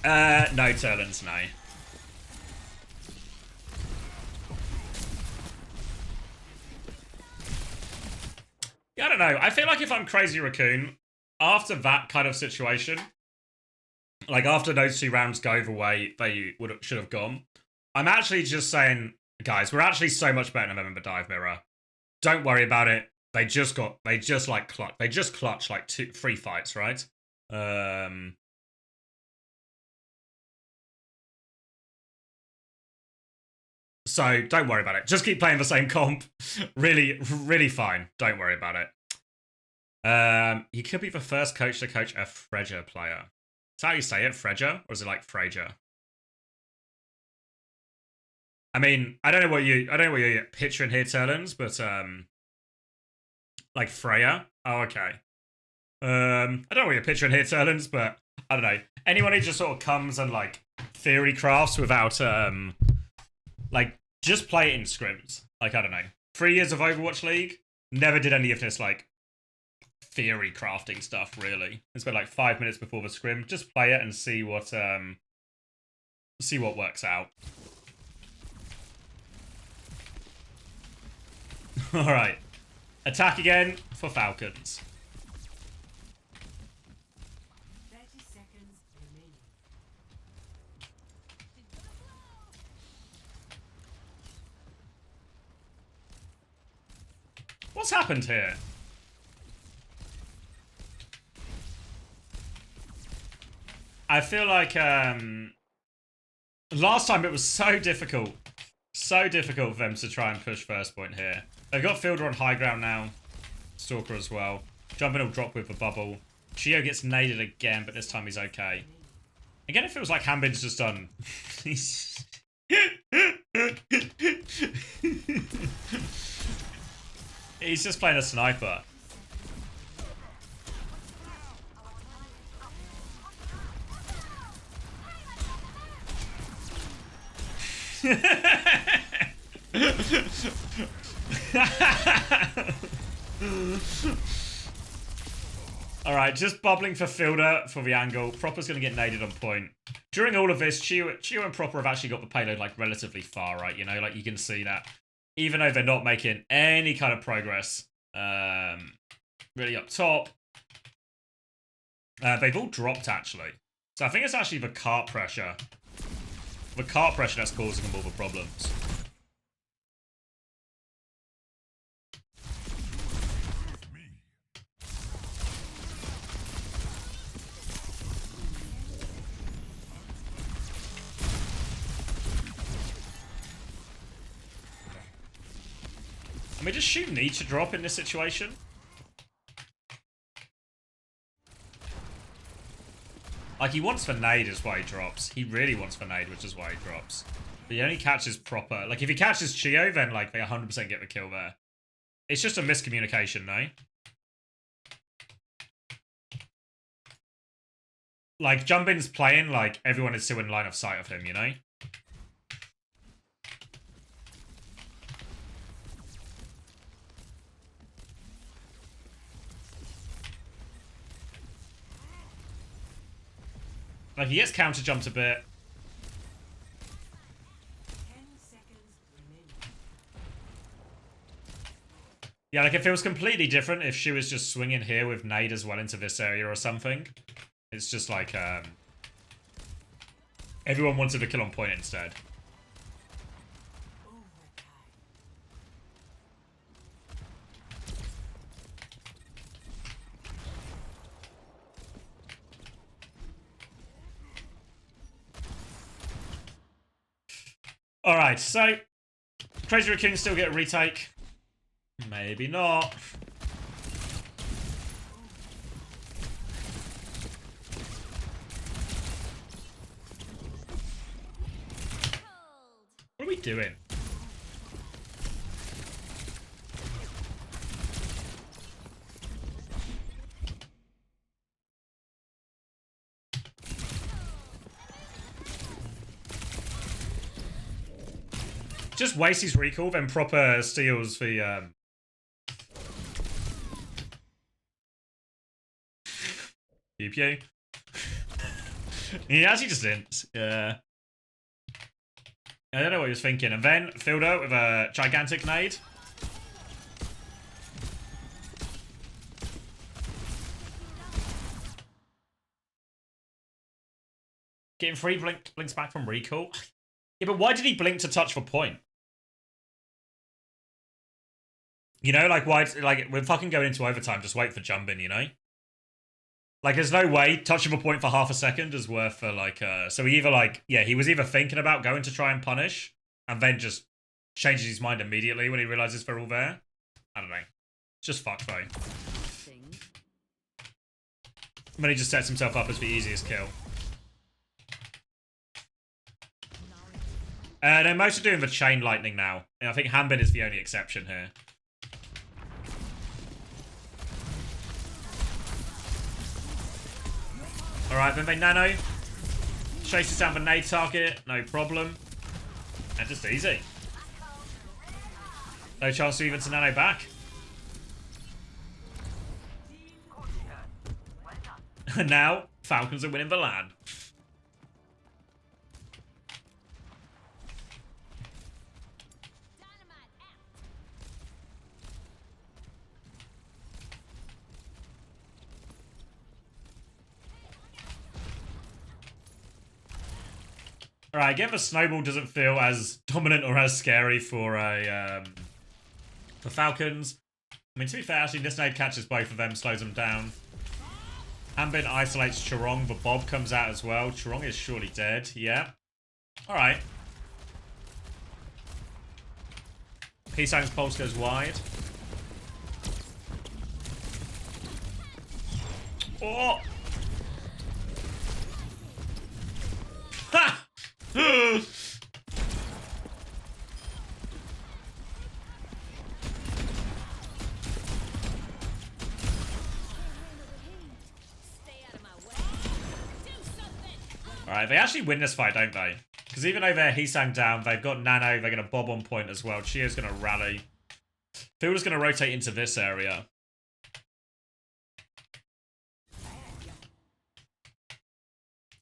No Turlins, no. Yeah, I don't know. I feel like if I'm Crazy Raccoon, after that kind of situation, like after those 2 rounds go the way they should have gone, I'm actually just saying, guys, we're actually so much better than them in the dive mirror. Don't worry about it. They just clutch like 3 fights, right? So don't worry about it. Just keep playing the same comp. Really, really fine. Don't worry about it. He could be the first coach to coach a Freja player. Is that how you say it? Freja? Or is it like Fraser? I mean, I don't know what you're picturing here, Turlins, but like Freya? Oh, okay. I don't know what you're picturing here, Turlins, but I don't know. Anyone who just sort of comes and like theory crafts without like just play it in scrims. Like, I don't know. 3 years of Overwatch League, Never did any of this, like, theory crafting stuff, really. It's been like 5 minutes before the scrim. Just play it and see what works out. Alright. Attack again for Falcons. 30 seconds remaining. What's happened here? I feel like last time it was so difficult. So difficult for them to try and push first point here. They've got Fielder on high ground now. Stalker as well. Jumping will drop with the bubble. Chio gets naded again, but this time he's okay. Again, it feels like Hambin's just done. He's just playing a sniper. Alright, just bubbling for Fielder for the angle. Proper's going to get naded on point. During all of this, Chio and Proper have actually got the payload like relatively far, right? You know, like you can see that. Even though they're not making any kind of progress really up top. They've all dropped, actually. So I think it's actually the cart pressure. The cart pressure that's causing them all the problems. I mean, does Shoot need to drop in this situation? Like, he wants the nade is why he drops. He really wants the nade, which is why he drops. But he only catches Proper. Like, if he catches Chio, then, like, they 100% get the kill there. It's just a miscommunication, no? Like, Jumbin's playing, like, everyone is still in line of sight of him, you know? Like, he gets counter-jumped a bit. 10 seconds remaining. Yeah, like, it feels completely different if she was just swinging here with nade as well into this area or something. It's just like, everyone wanted to kill on point instead. Alright, so Crazy Raccoon still get a retake. Maybe not. What are we doing? Just wastes his recall, then Proper steals the pew. He actually just didn't. Yeah. I don't know what he was thinking. And then Fielder with a gigantic nade. Getting free blinks back from recall. Yeah, but why did he blink to touch for point? You know, like, why? Like, we're fucking going into overtime. Just wait for Jumbin, you know? Like, there's no way touching a point for half a second is worth for, like, so he either, like, yeah, he was either thinking about going to try and punish and then just changes his mind immediately when he realizes they're all there. I don't know. It's just fucked, though. And then he just sets himself up as the easiest kill. They're mostly doing the chain lightning now. And I think Hambin is the only exception here. Alright, then they nano. Chases down the nade target, no problem. And just easy. No chance to even to nano back. And now, Falcons are winning the LAN. Alright, again, the snowball doesn't feel as dominant or as scary for for Falcons. I mean, to be fair, actually, this nade catches both of them, slows them down. Ambin isolates Chorong, but Bob comes out as well. Chorong is surely dead. Yeah. Alright. P-Sang's pulse goes wide. Oh! Ha! Alright, they actually win this fight, don't they? Because even though they're Heesang down, they've got Nano, they're going to Bob on point as well. Chio's going to rally. Fielder's going to rotate into this area.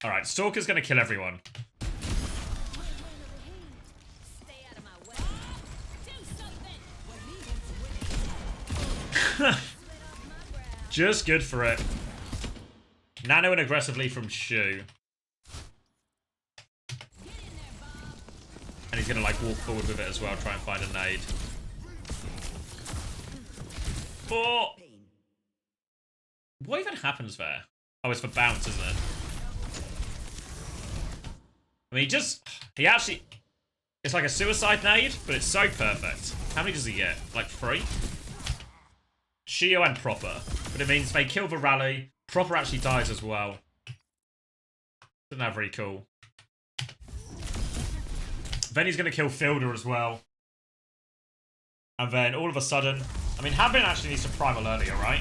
Alright, Stalker's going to kill everyone. Just good for it. Nano and aggressively from Shu. And he's going to like walk forward with it as well, try and find a nade. Oh! What even happens there? Oh, it's for bounce, isn't it? I mean, he actually, it's like a suicide nade, but it's so perfect. How many does he get? Like 3? Shio and Proper. But it means they kill the rally. Proper actually dies as well. Isn't that very cool? Then he's going to kill Fielder as well. And then all of a sudden, I mean, Hambin actually needs to primal earlier, right?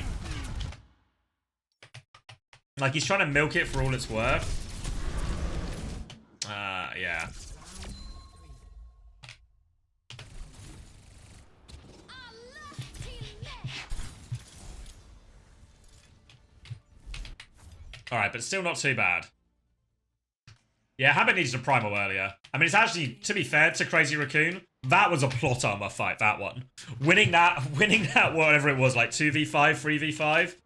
Like, he's trying to milk it for all it's worth. Yeah. Alright, but still not too bad. Yeah, Hambin needs to primal earlier. I mean, it's actually, to be fair to Crazy Raccoon, that was a plot armor fight, that one. Winning that, whatever it was, like 2v5, 3v5,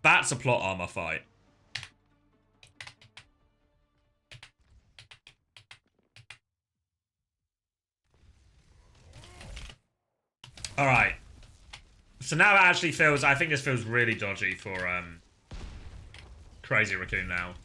that's a plot armor fight. Alright. So now it actually feels, I think this feels really dodgy for Crazy Raccoon now.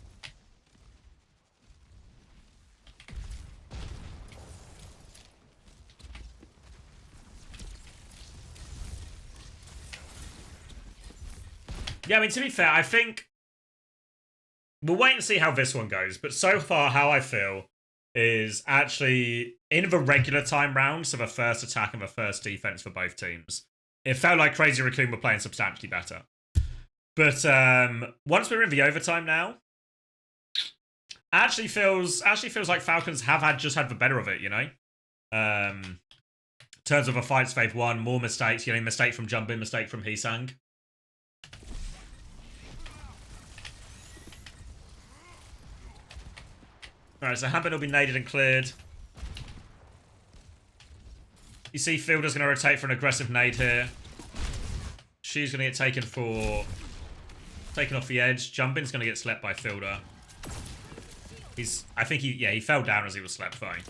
Yeah, I mean, to be fair, I think we'll wait and see how this one goes. But so far, how I feel is actually in the regular time rounds, so the first attack and the first defense for both teams, it felt like Crazy Raccoon were playing substantially better. But once we're in the overtime now, actually feels like Falcons have just had the better of it, you know. In terms of the fights they've won, more mistakes, you know, mistake from Jumpin, mistake from Heesang. Alright, so Hambin will be naded and cleared. You see Fielder's going to rotate for an aggressive nade here. She's going to get taken off the edge. Jumpin's going to get slept by Fielder. I think he fell down as he was slept, fine.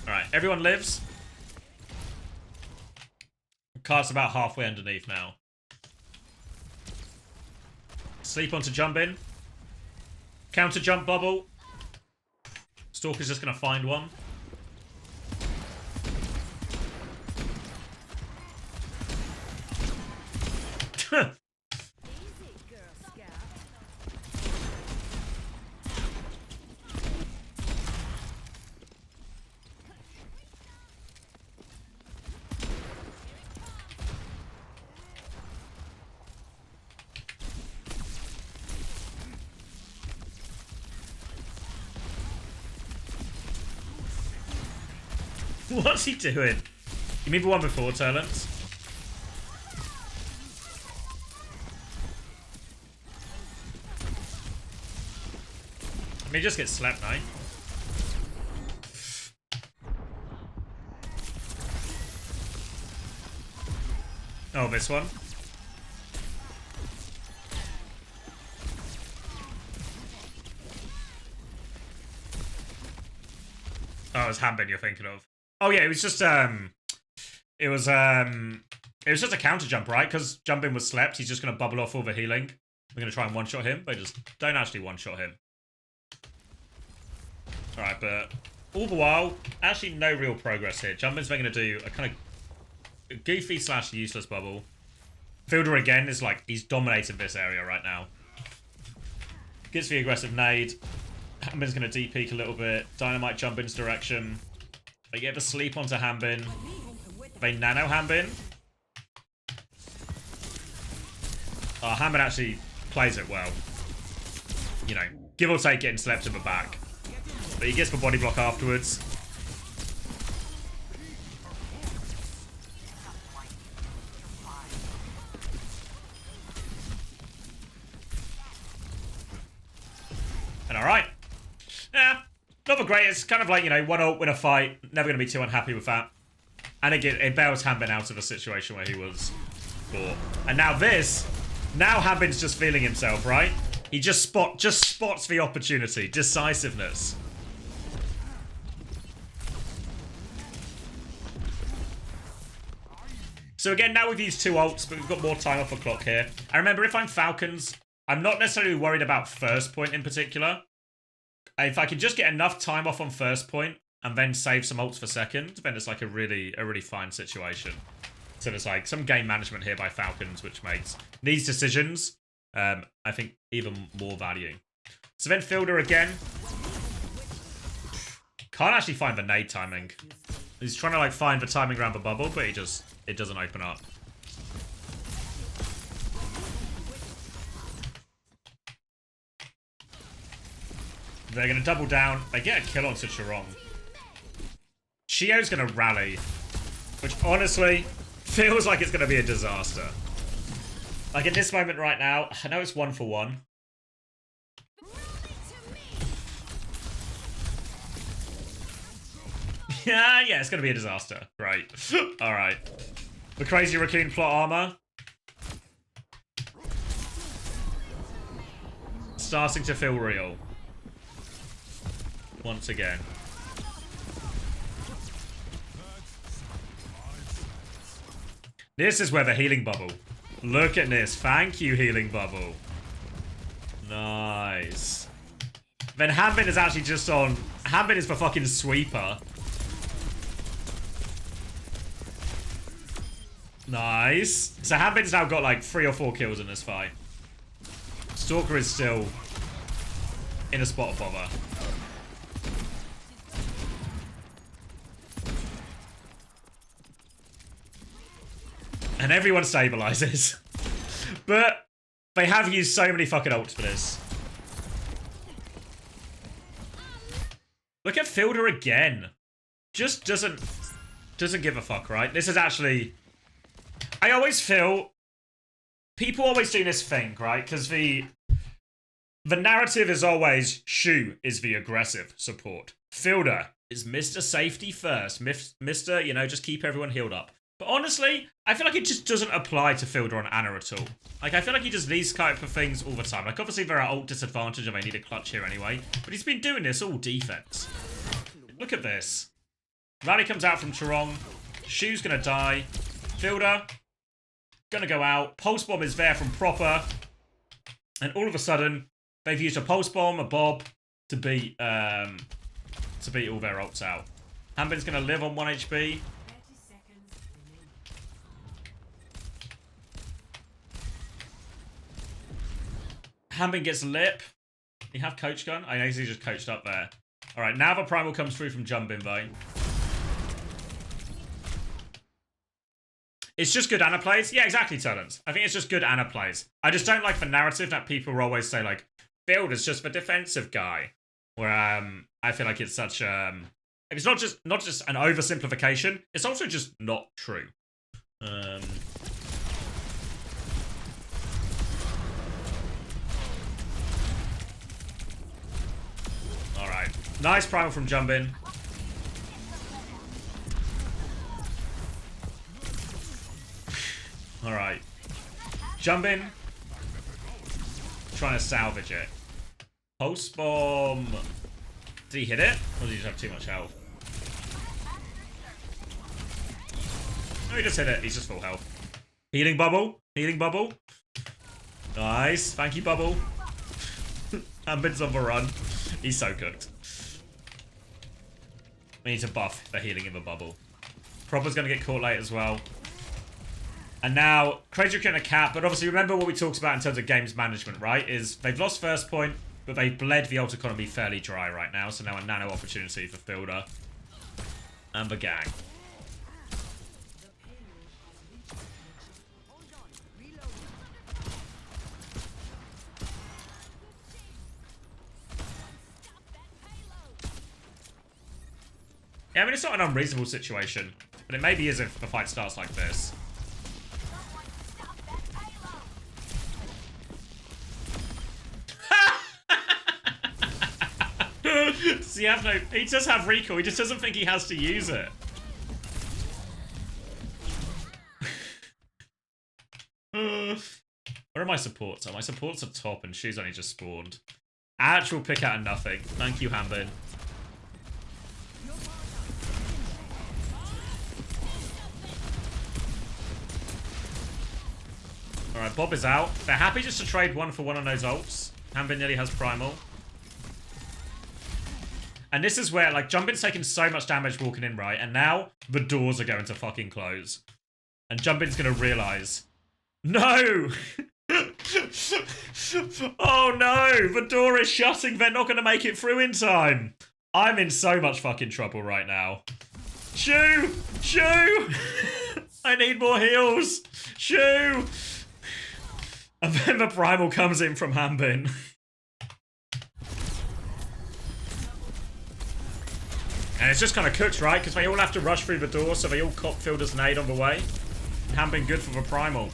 Alright, everyone lives. Cart's about halfway underneath now. Sleep onto jump in. Counter jump bubble. Stalker's just going to find one. What's he doing? You mean the one before Turlens? I mean, just get slapped, mate. Oh, this one. Oh, it's Hanbin you're thinking of. Oh yeah, it was just it was just a counter jump, right? Because jumping was slept, he's just gonna bubble off all the healing. We're gonna try and one-shot him, but just don't actually one-shot him. Alright, but all the while, actually no real progress here. Jumping's then gonna do a kind of goofy / useless bubble. Fielder again is like, he's dominating this area right now. Gets the aggressive nade. Hanbin's going to deep peek a little bit. Dynamite Jumpin's direction. They get the sleep onto Hanbin. They nano Hanbin. Oh, Hanbin actually plays it well. You know, give or take getting slept in the back. But he gets the body block afterwards. And alright. Yeah, not the greatest. Kind of like, you know, one ult, win a fight. Never going to be too unhappy with that. And it bails Hanbin out of a situation where he was caught. And now this, now Hanbin's just feeling himself, right? He just spots the opportunity. Decisiveness. So again, now we've used 2 ults, but we've got more time off the clock here. And remember, if I'm Falcons, I'm not necessarily worried about first point in particular. If I can just get enough time off on first point and then save some ults for second, then it's like a really fine situation. So there's like some game management here by Falcons, which makes these decisions, I think, even more value. So then Fielder again. Can't actually find the nade timing. He's trying to like find the timing around the bubble, but it doesn't open up. They're going to double down. They get a kill onto Chirong. Chio's going to rally, which honestly feels like it's going to be a disaster. Like in this moment right now, I know it's 1-for-1. Yeah, it's going to be a disaster. Great. Alright. The crazy Raccoon plot armor. Starting to feel real. Once again. This is where the healing bubble. Look at this. Thank you, healing bubble. Nice. Then Hanbin is actually just on... Hanbin is the fucking sweeper. Nice. So Hanbin's now got like 3 or 4 kills in this fight. Stalker is still in a spot of bother. And everyone stabilizes. But they have used so many fucking ults for this. Look at Fielder again. Just doesn't give a fuck, right? This is actually... I always feel... People always do this thing, right? Because the narrative is always Shu is the aggressive support. Fielder is Mr. Safety first. Mr. You know, just keep everyone healed up. But honestly, I feel like it just doesn't apply to Fielder on Ana at all. Like, I feel like he does these type of things all the time. Like, obviously, there are ult disadvantage and they need a clutch here anyway. But he's been doing this all defense. Look at this. Rally comes out from Chirong. Shu's gonna die. Fielder gonna go out. Pulse Bomb is there from Proper. And all of a sudden, they've used a Pulse Bomb, a Bob, to beat all their ults out. Hanbin's gonna live on 1 HP. Hanbin gets lip. You have Coach Gun? I know he's just coached up there. Alright, now the Primal comes through from Jumpin though. It's just good Ana plays. Yeah, exactly, Tullens. I think it's just good Ana plays. I just don't like the narrative that people always say, like, Fielder's just the defensive guy. Where I feel like it's such it's not just an oversimplification, it's also just not true. Alright. Nice primal from Jumbin. Alright. Jumbin. Trying to salvage it. Pulse bomb. Did he hit it? Or did he just have too much health? No, he just hit it. He's just full health. Healing bubble. Healing bubble. Nice. Thank you, bubble. Ambin's on the run. He's so cooked. We need to buff the healing in the bubble. Proper's going to get caught late as well. And now, Crazy getting a cap, but obviously remember what we talked about in terms of games management, right? Is they've lost first point, but they bled the ult economy fairly dry right now, so now a nano opportunity for Fielder and the gang. Yeah, I mean, it's not an unreasonable situation, but it maybe is if the fight starts like this. Does he have no... He does have recall, he just doesn't think he has to use it. Where are my supports? Oh, my supports are top and she's only just spawned. Actual pick out of nothing. Thank you, Hambin. Alright, Bob is out. They're happy just to trade 1 for 1 on those ults. Hambin nearly has primal. And this is where, like, Jumbin's taking so much damage walking in, right? And now the doors are going to fucking close. And Jumbin's going to realise... No! Oh no! The door is shutting. They're not going to make it through in time. I'm in so much fucking trouble right now. Shoo! Shoo! I need more heals. Shoo! And then the primal comes in from Hambin. And it's just kind of cooked, right? Because they all have to rush through the door, so they all cop Fielder's nade on the way. And Hambin good for the primal.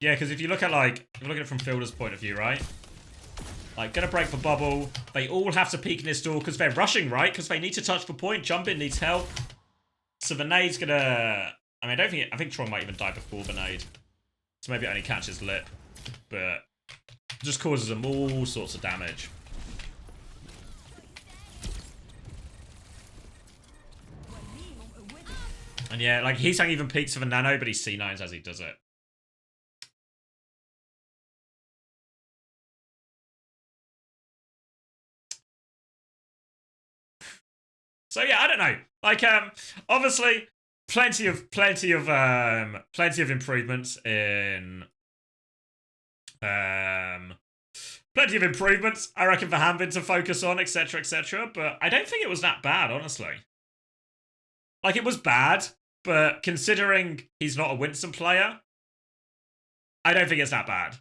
Yeah, because if you look at, like, if you look at it from Fielder's point of view, right? Like, gonna break the bubble. They all have to peek in this door because they're rushing, right? Because they need to touch the point. Jumbin needs help. So the nade's gonna... I mean, I think Tron might even die before the nade. So maybe it only catches lip. But just causes them all sorts of damage. And yeah, like, Heesang even peeks for the nano, but he C9s as he does it. So yeah, I don't know. Like, obviously, plenty of improvements in, plenty of improvements, I reckon, for Hambin to focus on, etc., etc. But I don't think it was that bad, honestly. Like, it was bad, but considering he's not a Winston player, I don't think it's that bad,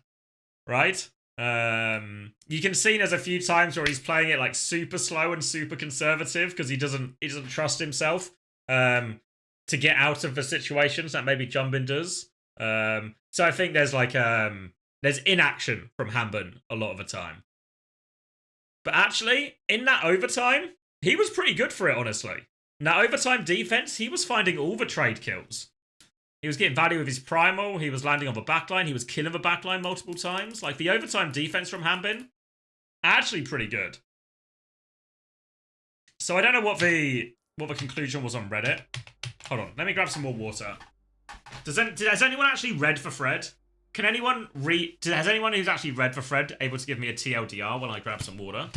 right? You can see there's a few times where he's playing it like super slow and super conservative because he doesn't trust himself to get out of the situations that maybe Jumbin does. So I think there's like there's inaction from Hambin a lot of the time. But actually, in that overtime, he was pretty good for it, honestly. In that overtime defense, he was finding all the trade kills. He was getting value with his primal. He was landing on the backline. He was killing the backline multiple times. Like, the overtime defense from Hambin, actually pretty good. So I don't know what the conclusion was on Reddit. Hold on, let me grab some more water. Has anyone actually read for Fred? Can anyone read? Has anyone who's actually read for Fred able to give me a TLDR while I grab some water?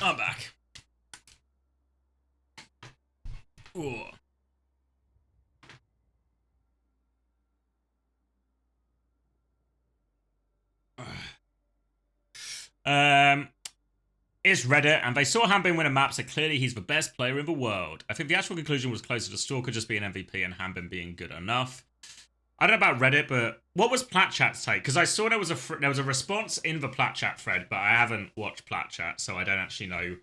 I'm back. Ooh. It's Reddit, and they saw Hanbin win a map, so clearly he's the best player in the world. I think the actual conclusion was closer to Stalker just being MVP and Hanbin being good enough. I don't know about Reddit, but what was Platchat's take? Because I saw there was a response in the Platchat thread, but I haven't watched Platchat, so I don't actually know.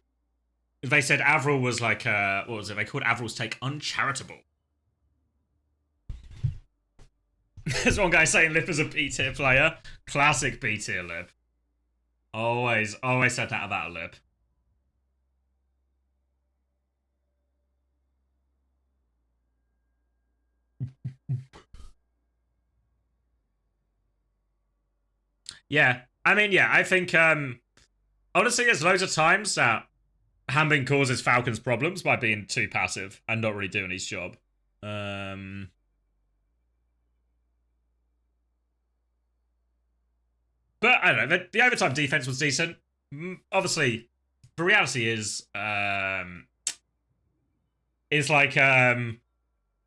They said Avril was like, what was it? They called Avril's take uncharitable. There's one guy saying Lip is a B tier player. Classic B tier Lip. Always said that about Lip. Yeah, I mean, yeah, I think, honestly, there's loads of times that Hanbin causes Falcons problems by being too passive and not really doing his job. But I don't know, the overtime defense was decent. Obviously, the reality is like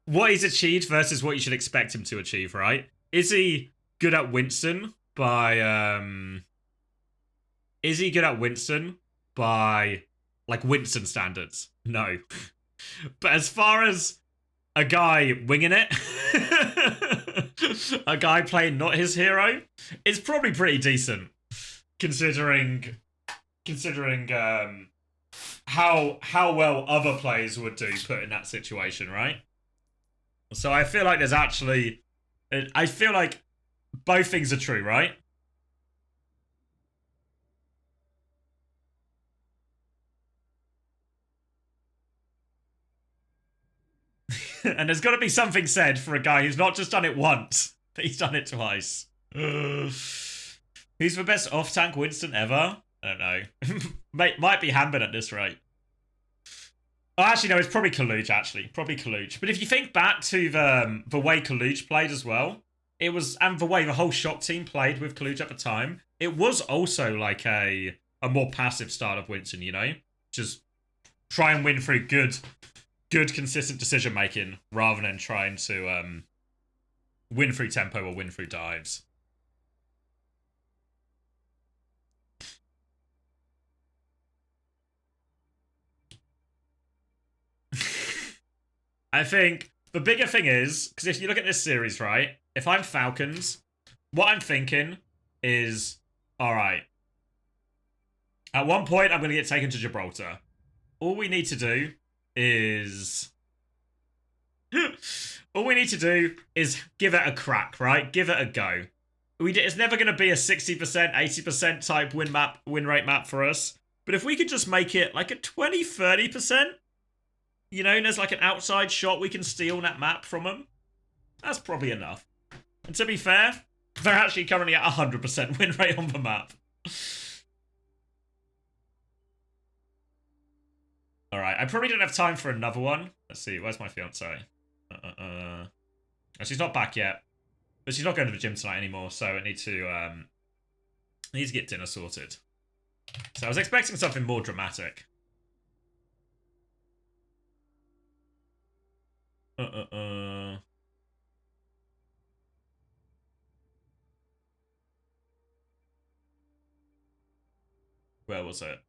what he's achieved versus what you should expect him to achieve, right? Is he good at Winston by like Winston standards? No. But as far as a guy winging it, a guy playing not his hero, it's probably pretty decent, considering how well other players would do put in that situation, right? So I feel like there's actually, I feel like both things are true, right? And there's got to be something said for a guy who's not just done it once, but he's done it twice. Who's the best off-tank Winston ever? I don't know. Might be Hanbin at this rate. Oh, actually, no, it's probably Kaluj, actually. Probably Kaluj. But if you think back to the way Kaluj played as well, it was, and the way the whole Shock team played with Kaluj at the time, it was also like a more passive style of Winston, you know? Just try and win through good consistent decision making rather than trying to win through tempo or win through dives. I think the bigger thing is, because if you look at this series, right, if I'm Falcons, what I'm thinking is, all right, at one point I'm going to get taken to Gibraltar. All we need to do is give it a crack, right? Give it a go. It's never going to be a 60%, 80% type win rate map for us. But if we could just make it like a 20, 30%, you know, and there's like an outside shot we can steal that map from them, that's probably enough. And to be fair, they're actually currently at 100% win rate on the map. Alright, I probably don't have time for another one. Let's see, where's my fiance? She's not back yet. But she's not going to the gym tonight anymore, so I need to get dinner sorted. So I was expecting something more dramatic. Where was it?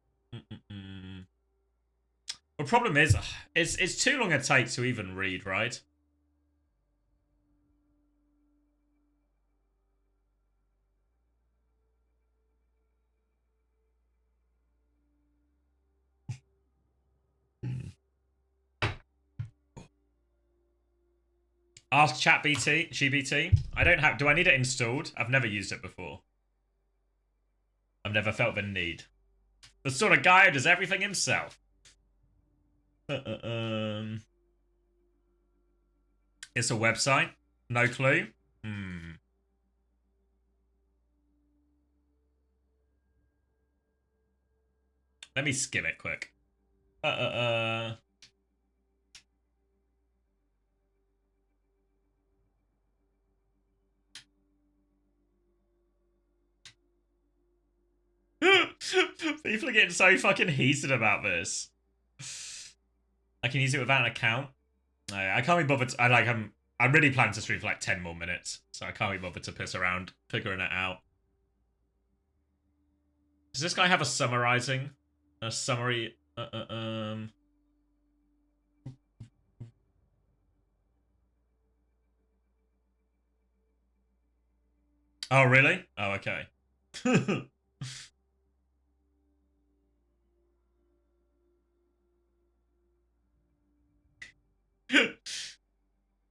The problem is, it's too long a take to even read, right? Ask ChatBT, GBT. I don't have. Do I need it installed? I've never used it before. I've never felt the need. The sort of guy who does everything himself. It's a website. No clue. Let me skim it quick. People are getting so fucking heated about this. I can use it without an account. I can't be bothered. I'm really planning to stream for like 10 more minutes, so I can't be bothered to piss around figuring it out. Does this guy have a summarizing? A summary? Oh, really? Oh, okay.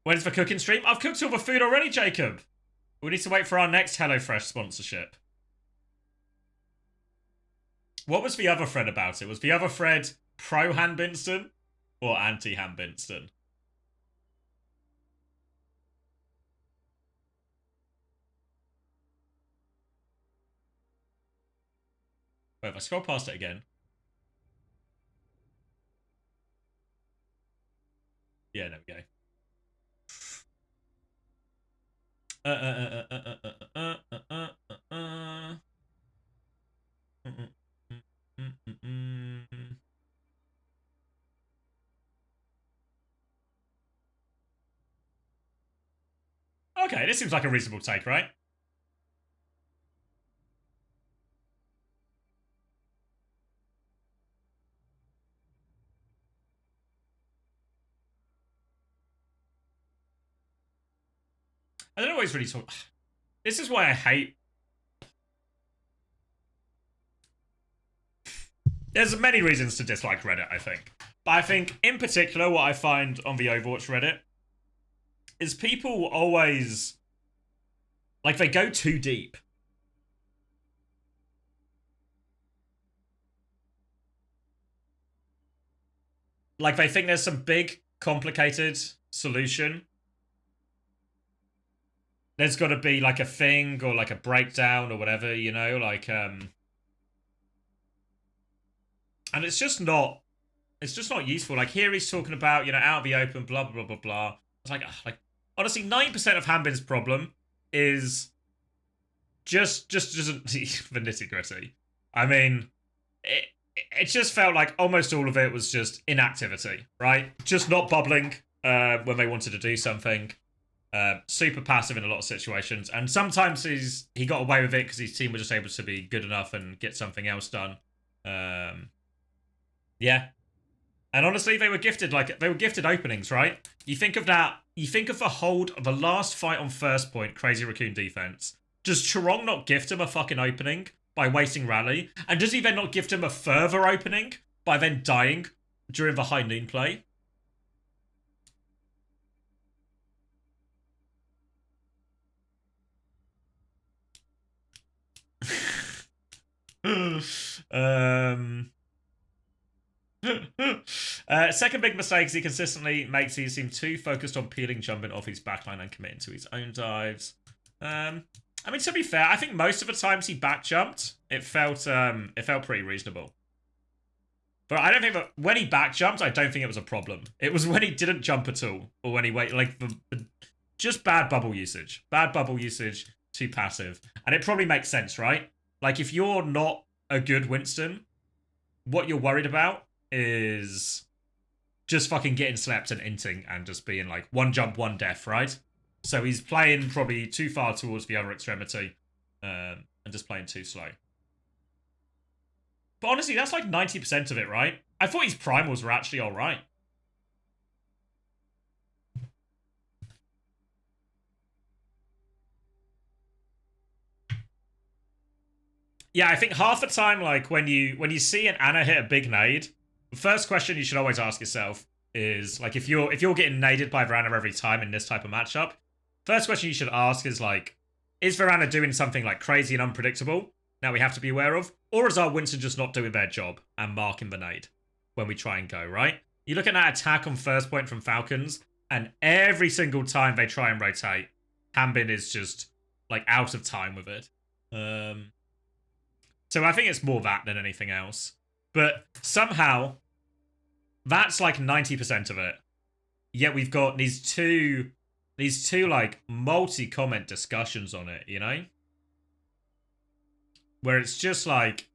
When's the cooking stream? I've cooked all the food already, Jacob. We need to wait for our next HelloFresh sponsorship. What was the other thread about it? Was the other thread pro Han Binston or anti Han Binston? Wait, if I scroll past it again. Yeah, there we go. Okay, this seems like a reasonable take, right? I don't always really talk. This is why I hate. There's many reasons to dislike Reddit, I think. But I think, in particular, what I find on the Overwatch Reddit is people always, like, they go too deep. Like, they think there's some big, complicated solution. There's got to be, like, a thing or, like, a breakdown or whatever, you know? Like, and it's just not useful. Like, here he's talking about, you know, out of the open, blah, blah, blah, blah, blah. It's like, honestly, 90% of Hanbin's problem is just the nitty-gritty. I mean, it just felt like almost all of it was just inactivity, right? Just not bubbling when they wanted to do something. Super passive in a lot of situations. And sometimes he got away with it because his team was just able to be good enough and get something else done. Yeah. And honestly, they were gifted openings, right? You think of that, you think of the hold of the last fight on first point, crazy Raccoon defense. Does Chirong not gift him a fucking opening by wasting rally? And does he then not gift him a further opening by then dying during the high noon play? Second big mistake is he consistently makes he seem too focused on peeling, jumping off his backline and committing to his own dives. I mean, to be fair, I think most of the times he back jumped, it felt pretty reasonable. But I don't think that when he back jumped, I don't think it was a problem. It was when he didn't jump at all, or when he just bad bubble usage, too passive, and it probably makes sense, right? Like if you're not a good Winston, what you're worried about is just fucking getting slept and inting and just being like one jump, one death, right? So he's playing probably too far towards the other extremity and just playing too slow. But honestly, that's like 90% of it, right? I thought his primals were actually alright. Yeah, I think half the time, like when you see an Ana hit a big nade, the first question you should always ask yourself is like if you're getting naded by Verana every time in this type of matchup, first question you should ask is like, is Verana doing something like crazy and unpredictable now we have to be aware of, or is our Winston just not doing their job and marking the nade when we try and go, right? You look at that attack on first point from Falcons, and every single time they try and rotate, Hanbin is just like out of time with it. So I think it's more that than anything else. But somehow, that's like 90% of it. Yet we've got these two like multi-comment discussions on it, you know? Where it's just like,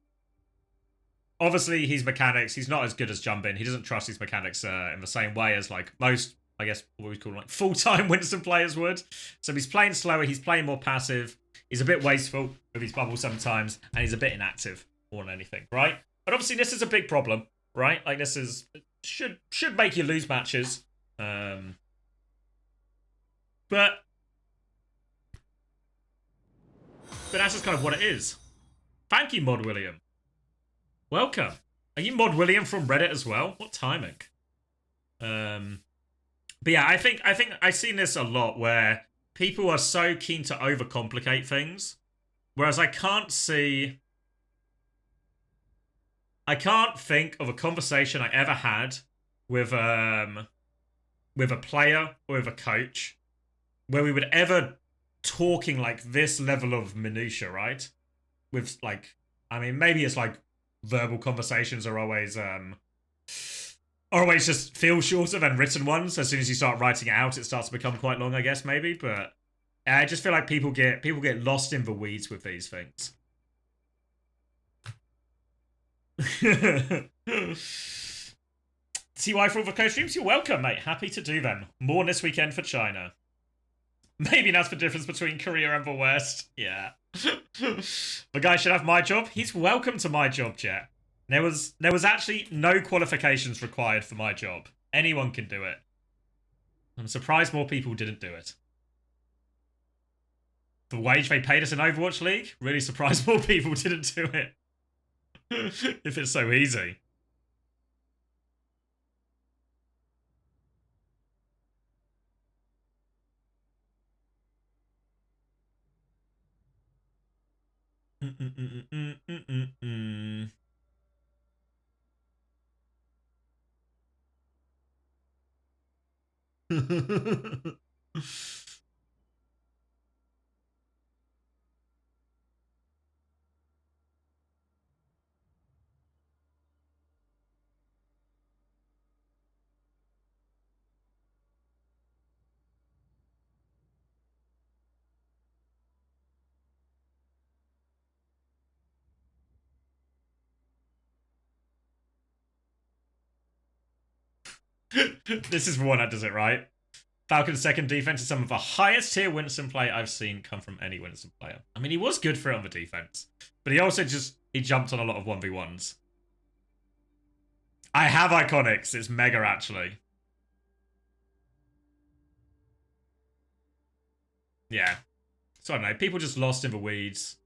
obviously his mechanics, he's not as good as Jumpin. He doesn't trust his mechanics in the same way as like most, I guess, what we call like full-time Winston players would. So he's playing slower, he's playing more passive, he's a bit wasteful with his bubble sometimes, and he's a bit inactive more than anything, right? But obviously this is a big problem, right? Like this is should make you lose matches. But that's just kind of what it is. Thank you, Mod William. Welcome. Are you Mod William from Reddit as well? What timing? But yeah, I think I've seen this a lot where people are so keen to overcomplicate things, whereas I can't think of a conversation I ever had with a player or with a coach where we would ever talking like this level of minutia, right? With like, I mean, maybe it's like verbal conversations are always just feel shorter than written ones. As soon as you start writing it out, it starts to become quite long, I guess, maybe. But I just feel like people get lost in the weeds with these things. TY for all the co-streams, you're welcome, mate. Happy to do them. More this weekend for China. Maybe that's the difference between Korea and the West. Yeah. The guy should have my job. He's welcome to my job, chat. There was actually no qualifications required for my job. Anyone can do it. I'm surprised more people didn't do it. The wage they paid us in Overwatch League, really surprised more people didn't do it. If it's so easy. This is the one that does it right. Falcon's second defense is some of the highest tier Winston play I've seen come from any Winston player. I mean, he was good for it on the defense, but he also he jumped on a lot of 1v1s. I have iconics. It's mega, actually. Yeah. So I don't know. People just lost in the weeds.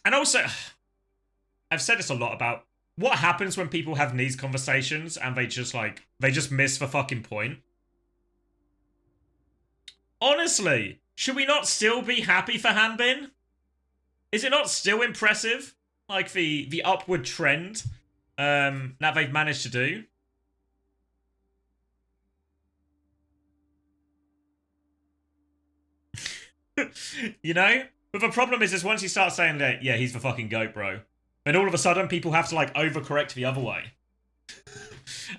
And also, I've said this a lot about what happens when people have these conversations and they just miss the fucking point. Honestly, should we not still be happy for Hanbin? Is it not still impressive? Like the upward trend that they've managed to do? You know? But the problem is once you start saying that, yeah, he's the fucking GOAT, bro. And all of a sudden, people have to, like, overcorrect the other way.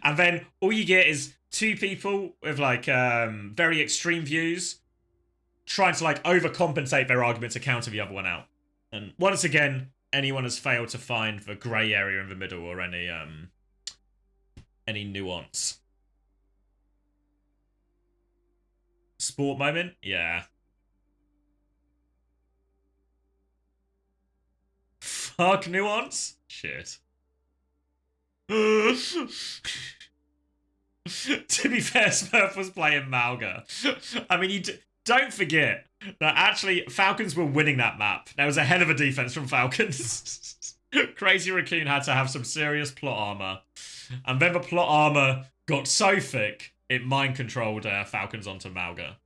And then all you get is two people with, like, very extreme views trying to, like, overcompensate their argument to counter the other one out. And once again, anyone has failed to find the grey area in the middle or any nuance. Sport moment? Yeah. Fuck nuance? Shit. To be fair, Smurf was playing Malga. I mean, don't forget that actually Falcons were winning that map. There was a hell of a defense from Falcons. Crazy Raccoon had to have some serious plot armor. And then the plot armor got so thick, it mind-controlled Falcons onto Malga.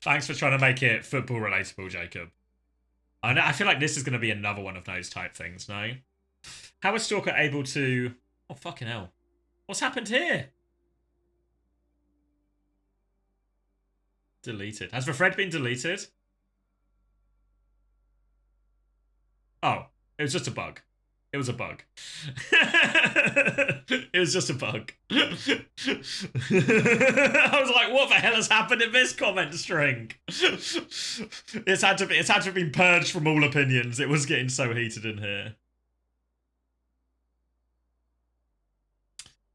Thanks for trying to make it football relatable, Jacob. I feel like this is going to be another one of those type things, no? How is Stalker able to... Oh, fucking hell. What's happened here? Deleted. Has the thread been deleted? Oh, it was just a bug. It was a bug. It was just a bug. I was like, what the hell has happened in this comment string? It's had to have been purged from all opinions. It was getting so heated in here.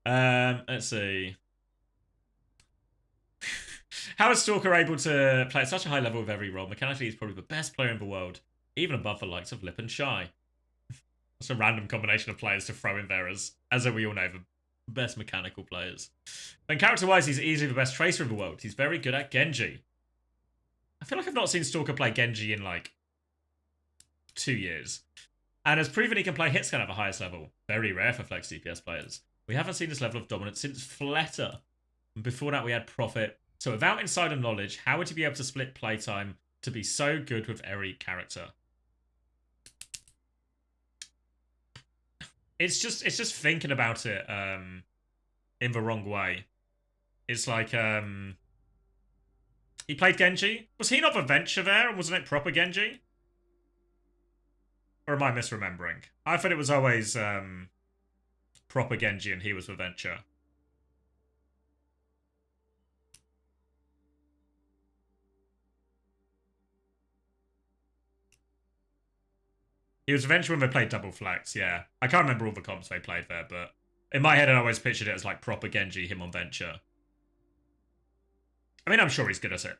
Let's see. How is Stalker able to play at such a high level with every role? Mechanically, he's probably the best player in the world, even above the likes of Lip and Shy. That's a random combination of players to throw in there as we all know, the best mechanical players. And character-wise, he's easily the best tracer in the world. He's very good at Genji. I feel like I've not seen Stalker play Genji in, like, 2 years. And has proven he can play hitscan at the highest level. Very rare for flex DPS players. We haven't seen this level of dominance since Fletter. And before that, we had Prophet. So without insider knowledge, how would you be able to split playtime to be so good with every character? It's just thinking about it in the wrong way. It's like he played Genji. Was he not the Venture there, and wasn't it proper Genji? Or am I misremembering? I thought it was always proper Genji and he was the Venture. He was eventually when they played Double Flex, yeah. I can't remember all the comps they played there, but in my head I always pictured it as like proper Genji, him on Venture. I mean, I'm sure he's good at it.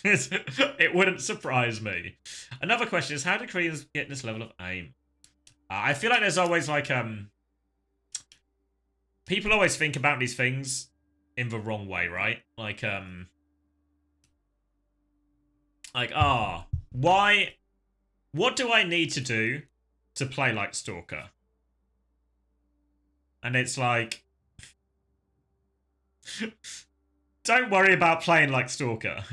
It wouldn't surprise me. Another question is, how do Koreans get this level of aim? I feel like there's always like, people always think about these things in the wrong way, right? Like, why... What do I need to do to play like Stalker? And it's like... Don't worry about playing like Stalker.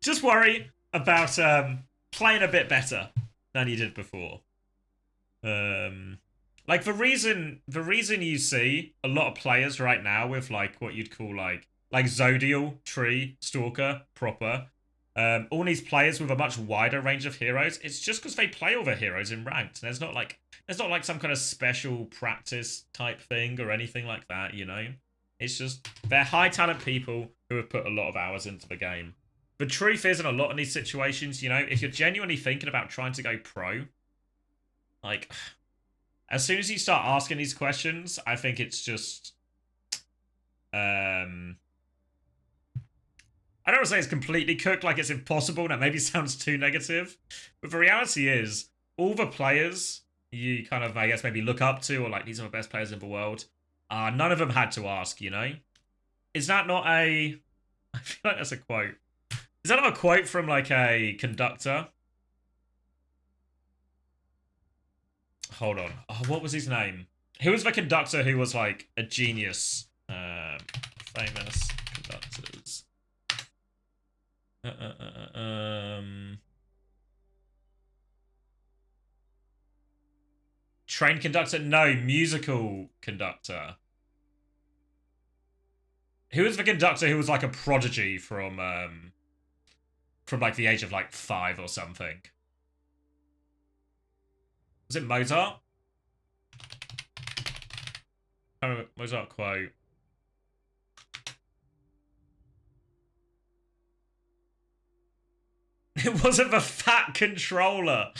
Just worry about playing a bit better than you did before. Like the reason you see a lot of players right now with like what you'd call like Zodial, Tree, Stalker, Proper... all these players with a much wider range of heroes, it's just because they play all their heroes in ranked. There's not like some kind of special practice type thing or anything like that, you know? It's just they're high talent people who have put a lot of hours into the game. The truth is, in a lot of these situations, you know, if you're genuinely thinking about trying to go pro, like, as soon as you start asking these questions, I think it's just I don't want to say it's completely cooked, like it's impossible. That maybe sounds too negative. But the reality is, all the players you kind of, I guess, maybe look up to, or like, these are the best players in the world, none of them had to ask, you know? Is that not a... I feel like that's a quote. Is that not a quote from, like, a conductor? Hold on. Oh, what was his name? Who was the conductor who was, like, a genius? Famous conductors. Train conductor? No, musical conductor. Who was the conductor who was like a prodigy from like the age of like 5 or something? Was it Mozart? I don't know, Mozart quote. It wasn't the fat controller.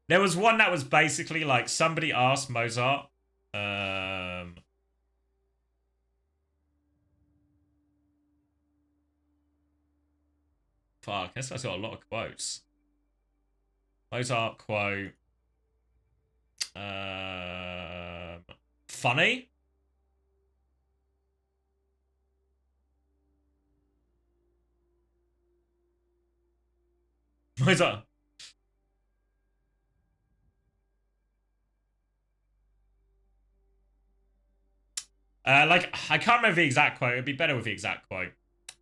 There was one that was basically like somebody asked Mozart. Fuck, I guess I got a lot of quotes. Mozart quote. Funny? Mozart. Like, I can't remember the exact quote. It'd be better with the exact quote.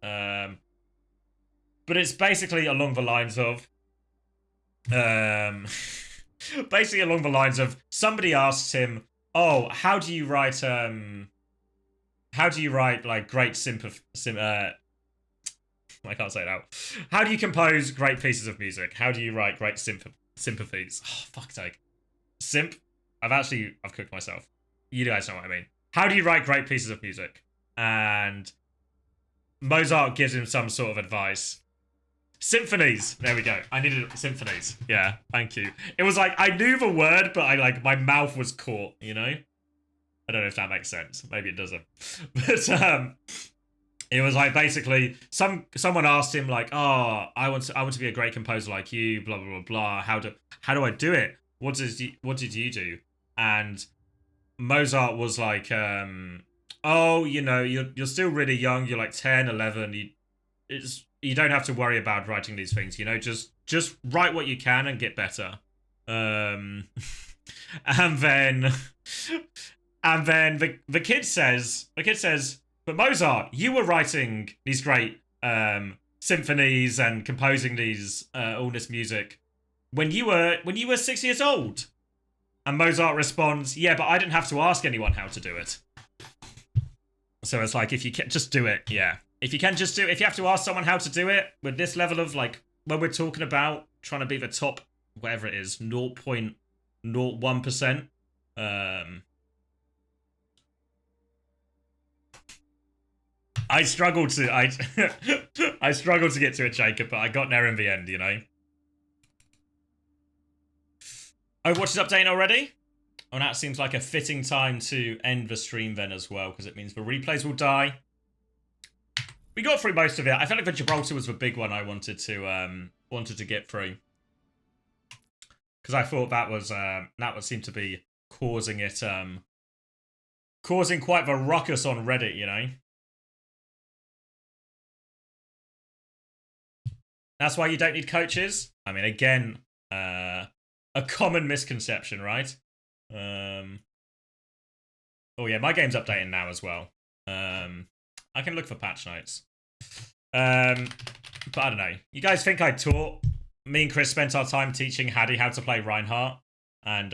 But it's basically along the lines of... basically along the lines of, somebody asks him, oh, how do you write, like, great I can't say it out. How do you compose great pieces of music? How do you write great sympathies? Oh, fuck's sake. Simp? I've cooked myself. You guys know what I mean. How do you write great pieces of music? And Mozart gives him some sort of advice. Symphonies. There we go. I needed symphonies. Yeah, thank you. It was like, I knew the word, but my mouth was caught, you know? I don't know if that makes sense. Maybe it doesn't. But, it was like, basically, someone asked him, like, oh, I want to be a great composer like you, blah, blah, blah, blah. How do I do it? What did you do? And Mozart was like, oh, you know, you're still really young. You're like 10, 11. You don't have to worry about writing these things, you know, just write what you can and get better. And then the kid says, but Mozart, you were writing these great symphonies and composing all this music when you were 6 years old. And Mozart responds, yeah, but I didn't have to ask anyone how to do it. So it's like, if you can just do it, yeah. If you can just do it, if you have to ask someone how to do it with this level of, like, when we're talking about trying to be the top, whatever it is, 0.01%, I struggled to, I struggled to get to it, Jacob, but I got there in the end, you know? Overwatch is updating already? Oh, that seems like a fitting time to end the stream then as well, because it means the replays will die. We got through most of it. I felt like the Gibraltar was the big one I wanted to get through, because I thought that would seem to be causing quite the ruckus on Reddit, you know. That's why you don't need coaches. I mean, again, a common misconception, right? Oh yeah, my game's updating now as well. I can look for patch notes. But I don't know. You guys think I taught? Me and Chris spent our time teaching Haddy how to play Reinhardt and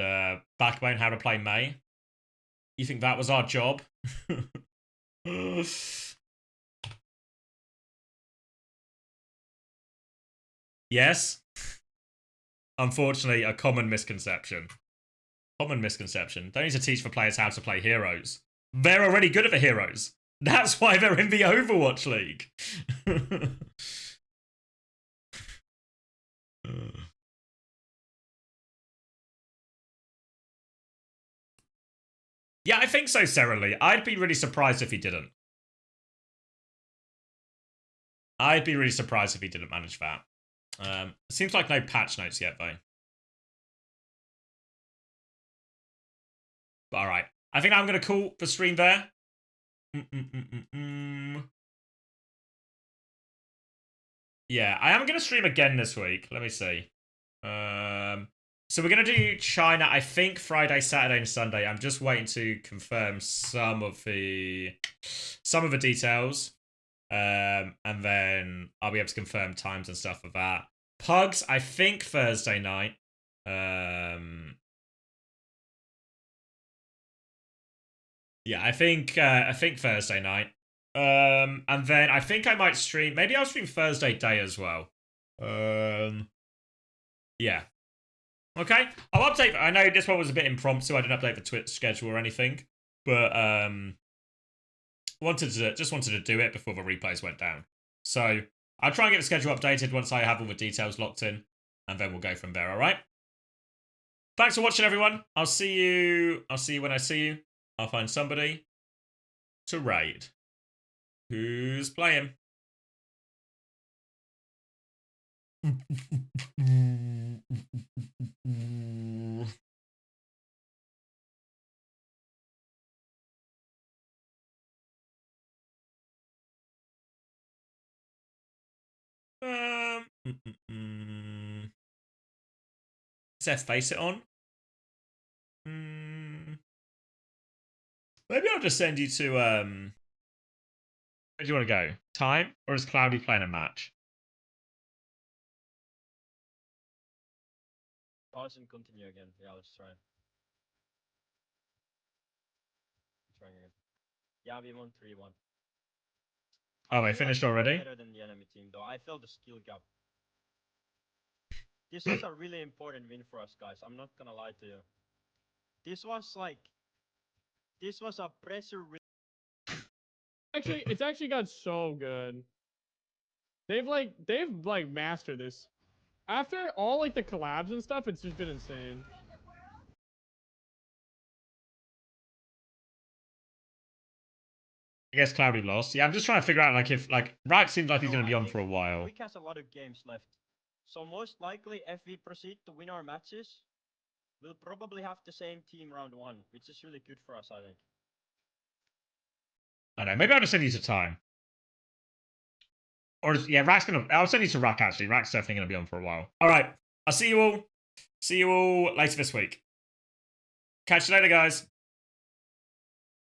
Backbone how to play Mei. You think that was our job? Yes. Unfortunately, a common misconception. Common misconception. Don't need to teach the players how to play heroes. They're already good at the heroes. That's why they're in the Overwatch League. Yeah, I think so, Sarah Lee. I'd be really surprised if he didn't. I'd be really surprised if he didn't manage that. Seems like no patch notes yet, though. But, all right. I think I'm going to call the stream there. Yeah, I am going to stream again this week. Let me see. So we're going to do China, I think, Friday, Saturday, and Sunday. I'm just waiting to confirm some of the details. And then I'll be able to confirm times and stuff for that. Pugs, I think Thursday night. Yeah, I think Thursday night. And then I think I might stream. Maybe I'll stream Thursday day as well. Yeah. Okay, I'll update. I know this one was a bit impromptu. I didn't update the Twitch schedule or anything, but just wanted to do it before the replays went down. So I'll try and get the schedule updated once I have all the details locked in, and then we'll go from there. All right. Thanks for watching, everyone. I'll see you when I see you. I'll find somebody to raid. Who's playing? Seth, face it on? Maybe I'll just send you to, where do you want to go? Time? Or is Cloudy playing a match? Pause and continue again. Yeah, let's try. Trying again. Yeah, we won 3-1. Oh, I they feel finished like we're already? better than the enemy team, though. I felt the skill gap. This was a really important win for us, guys. I'm not gonna lie to you. This was a pressure. Actually, it's actually got so good. They've mastered this. After all like the collabs and stuff, it's just been insane. I guess Cloudy lost. Yeah, I'm just trying to figure out like if like Rack seems like he's gonna be on for a while. Quick has a lot of games left, so most likely if we proceed to win our matches, we'll probably have the same team round 1, which is really good for us, I think. I don't know. Maybe I'll just send you to time. Or yeah, Rack's gonna. I'll send you to Rack actually. Rack's definitely gonna be on for a while. All right. I'll see you all. See you all later this week. Catch you later, guys.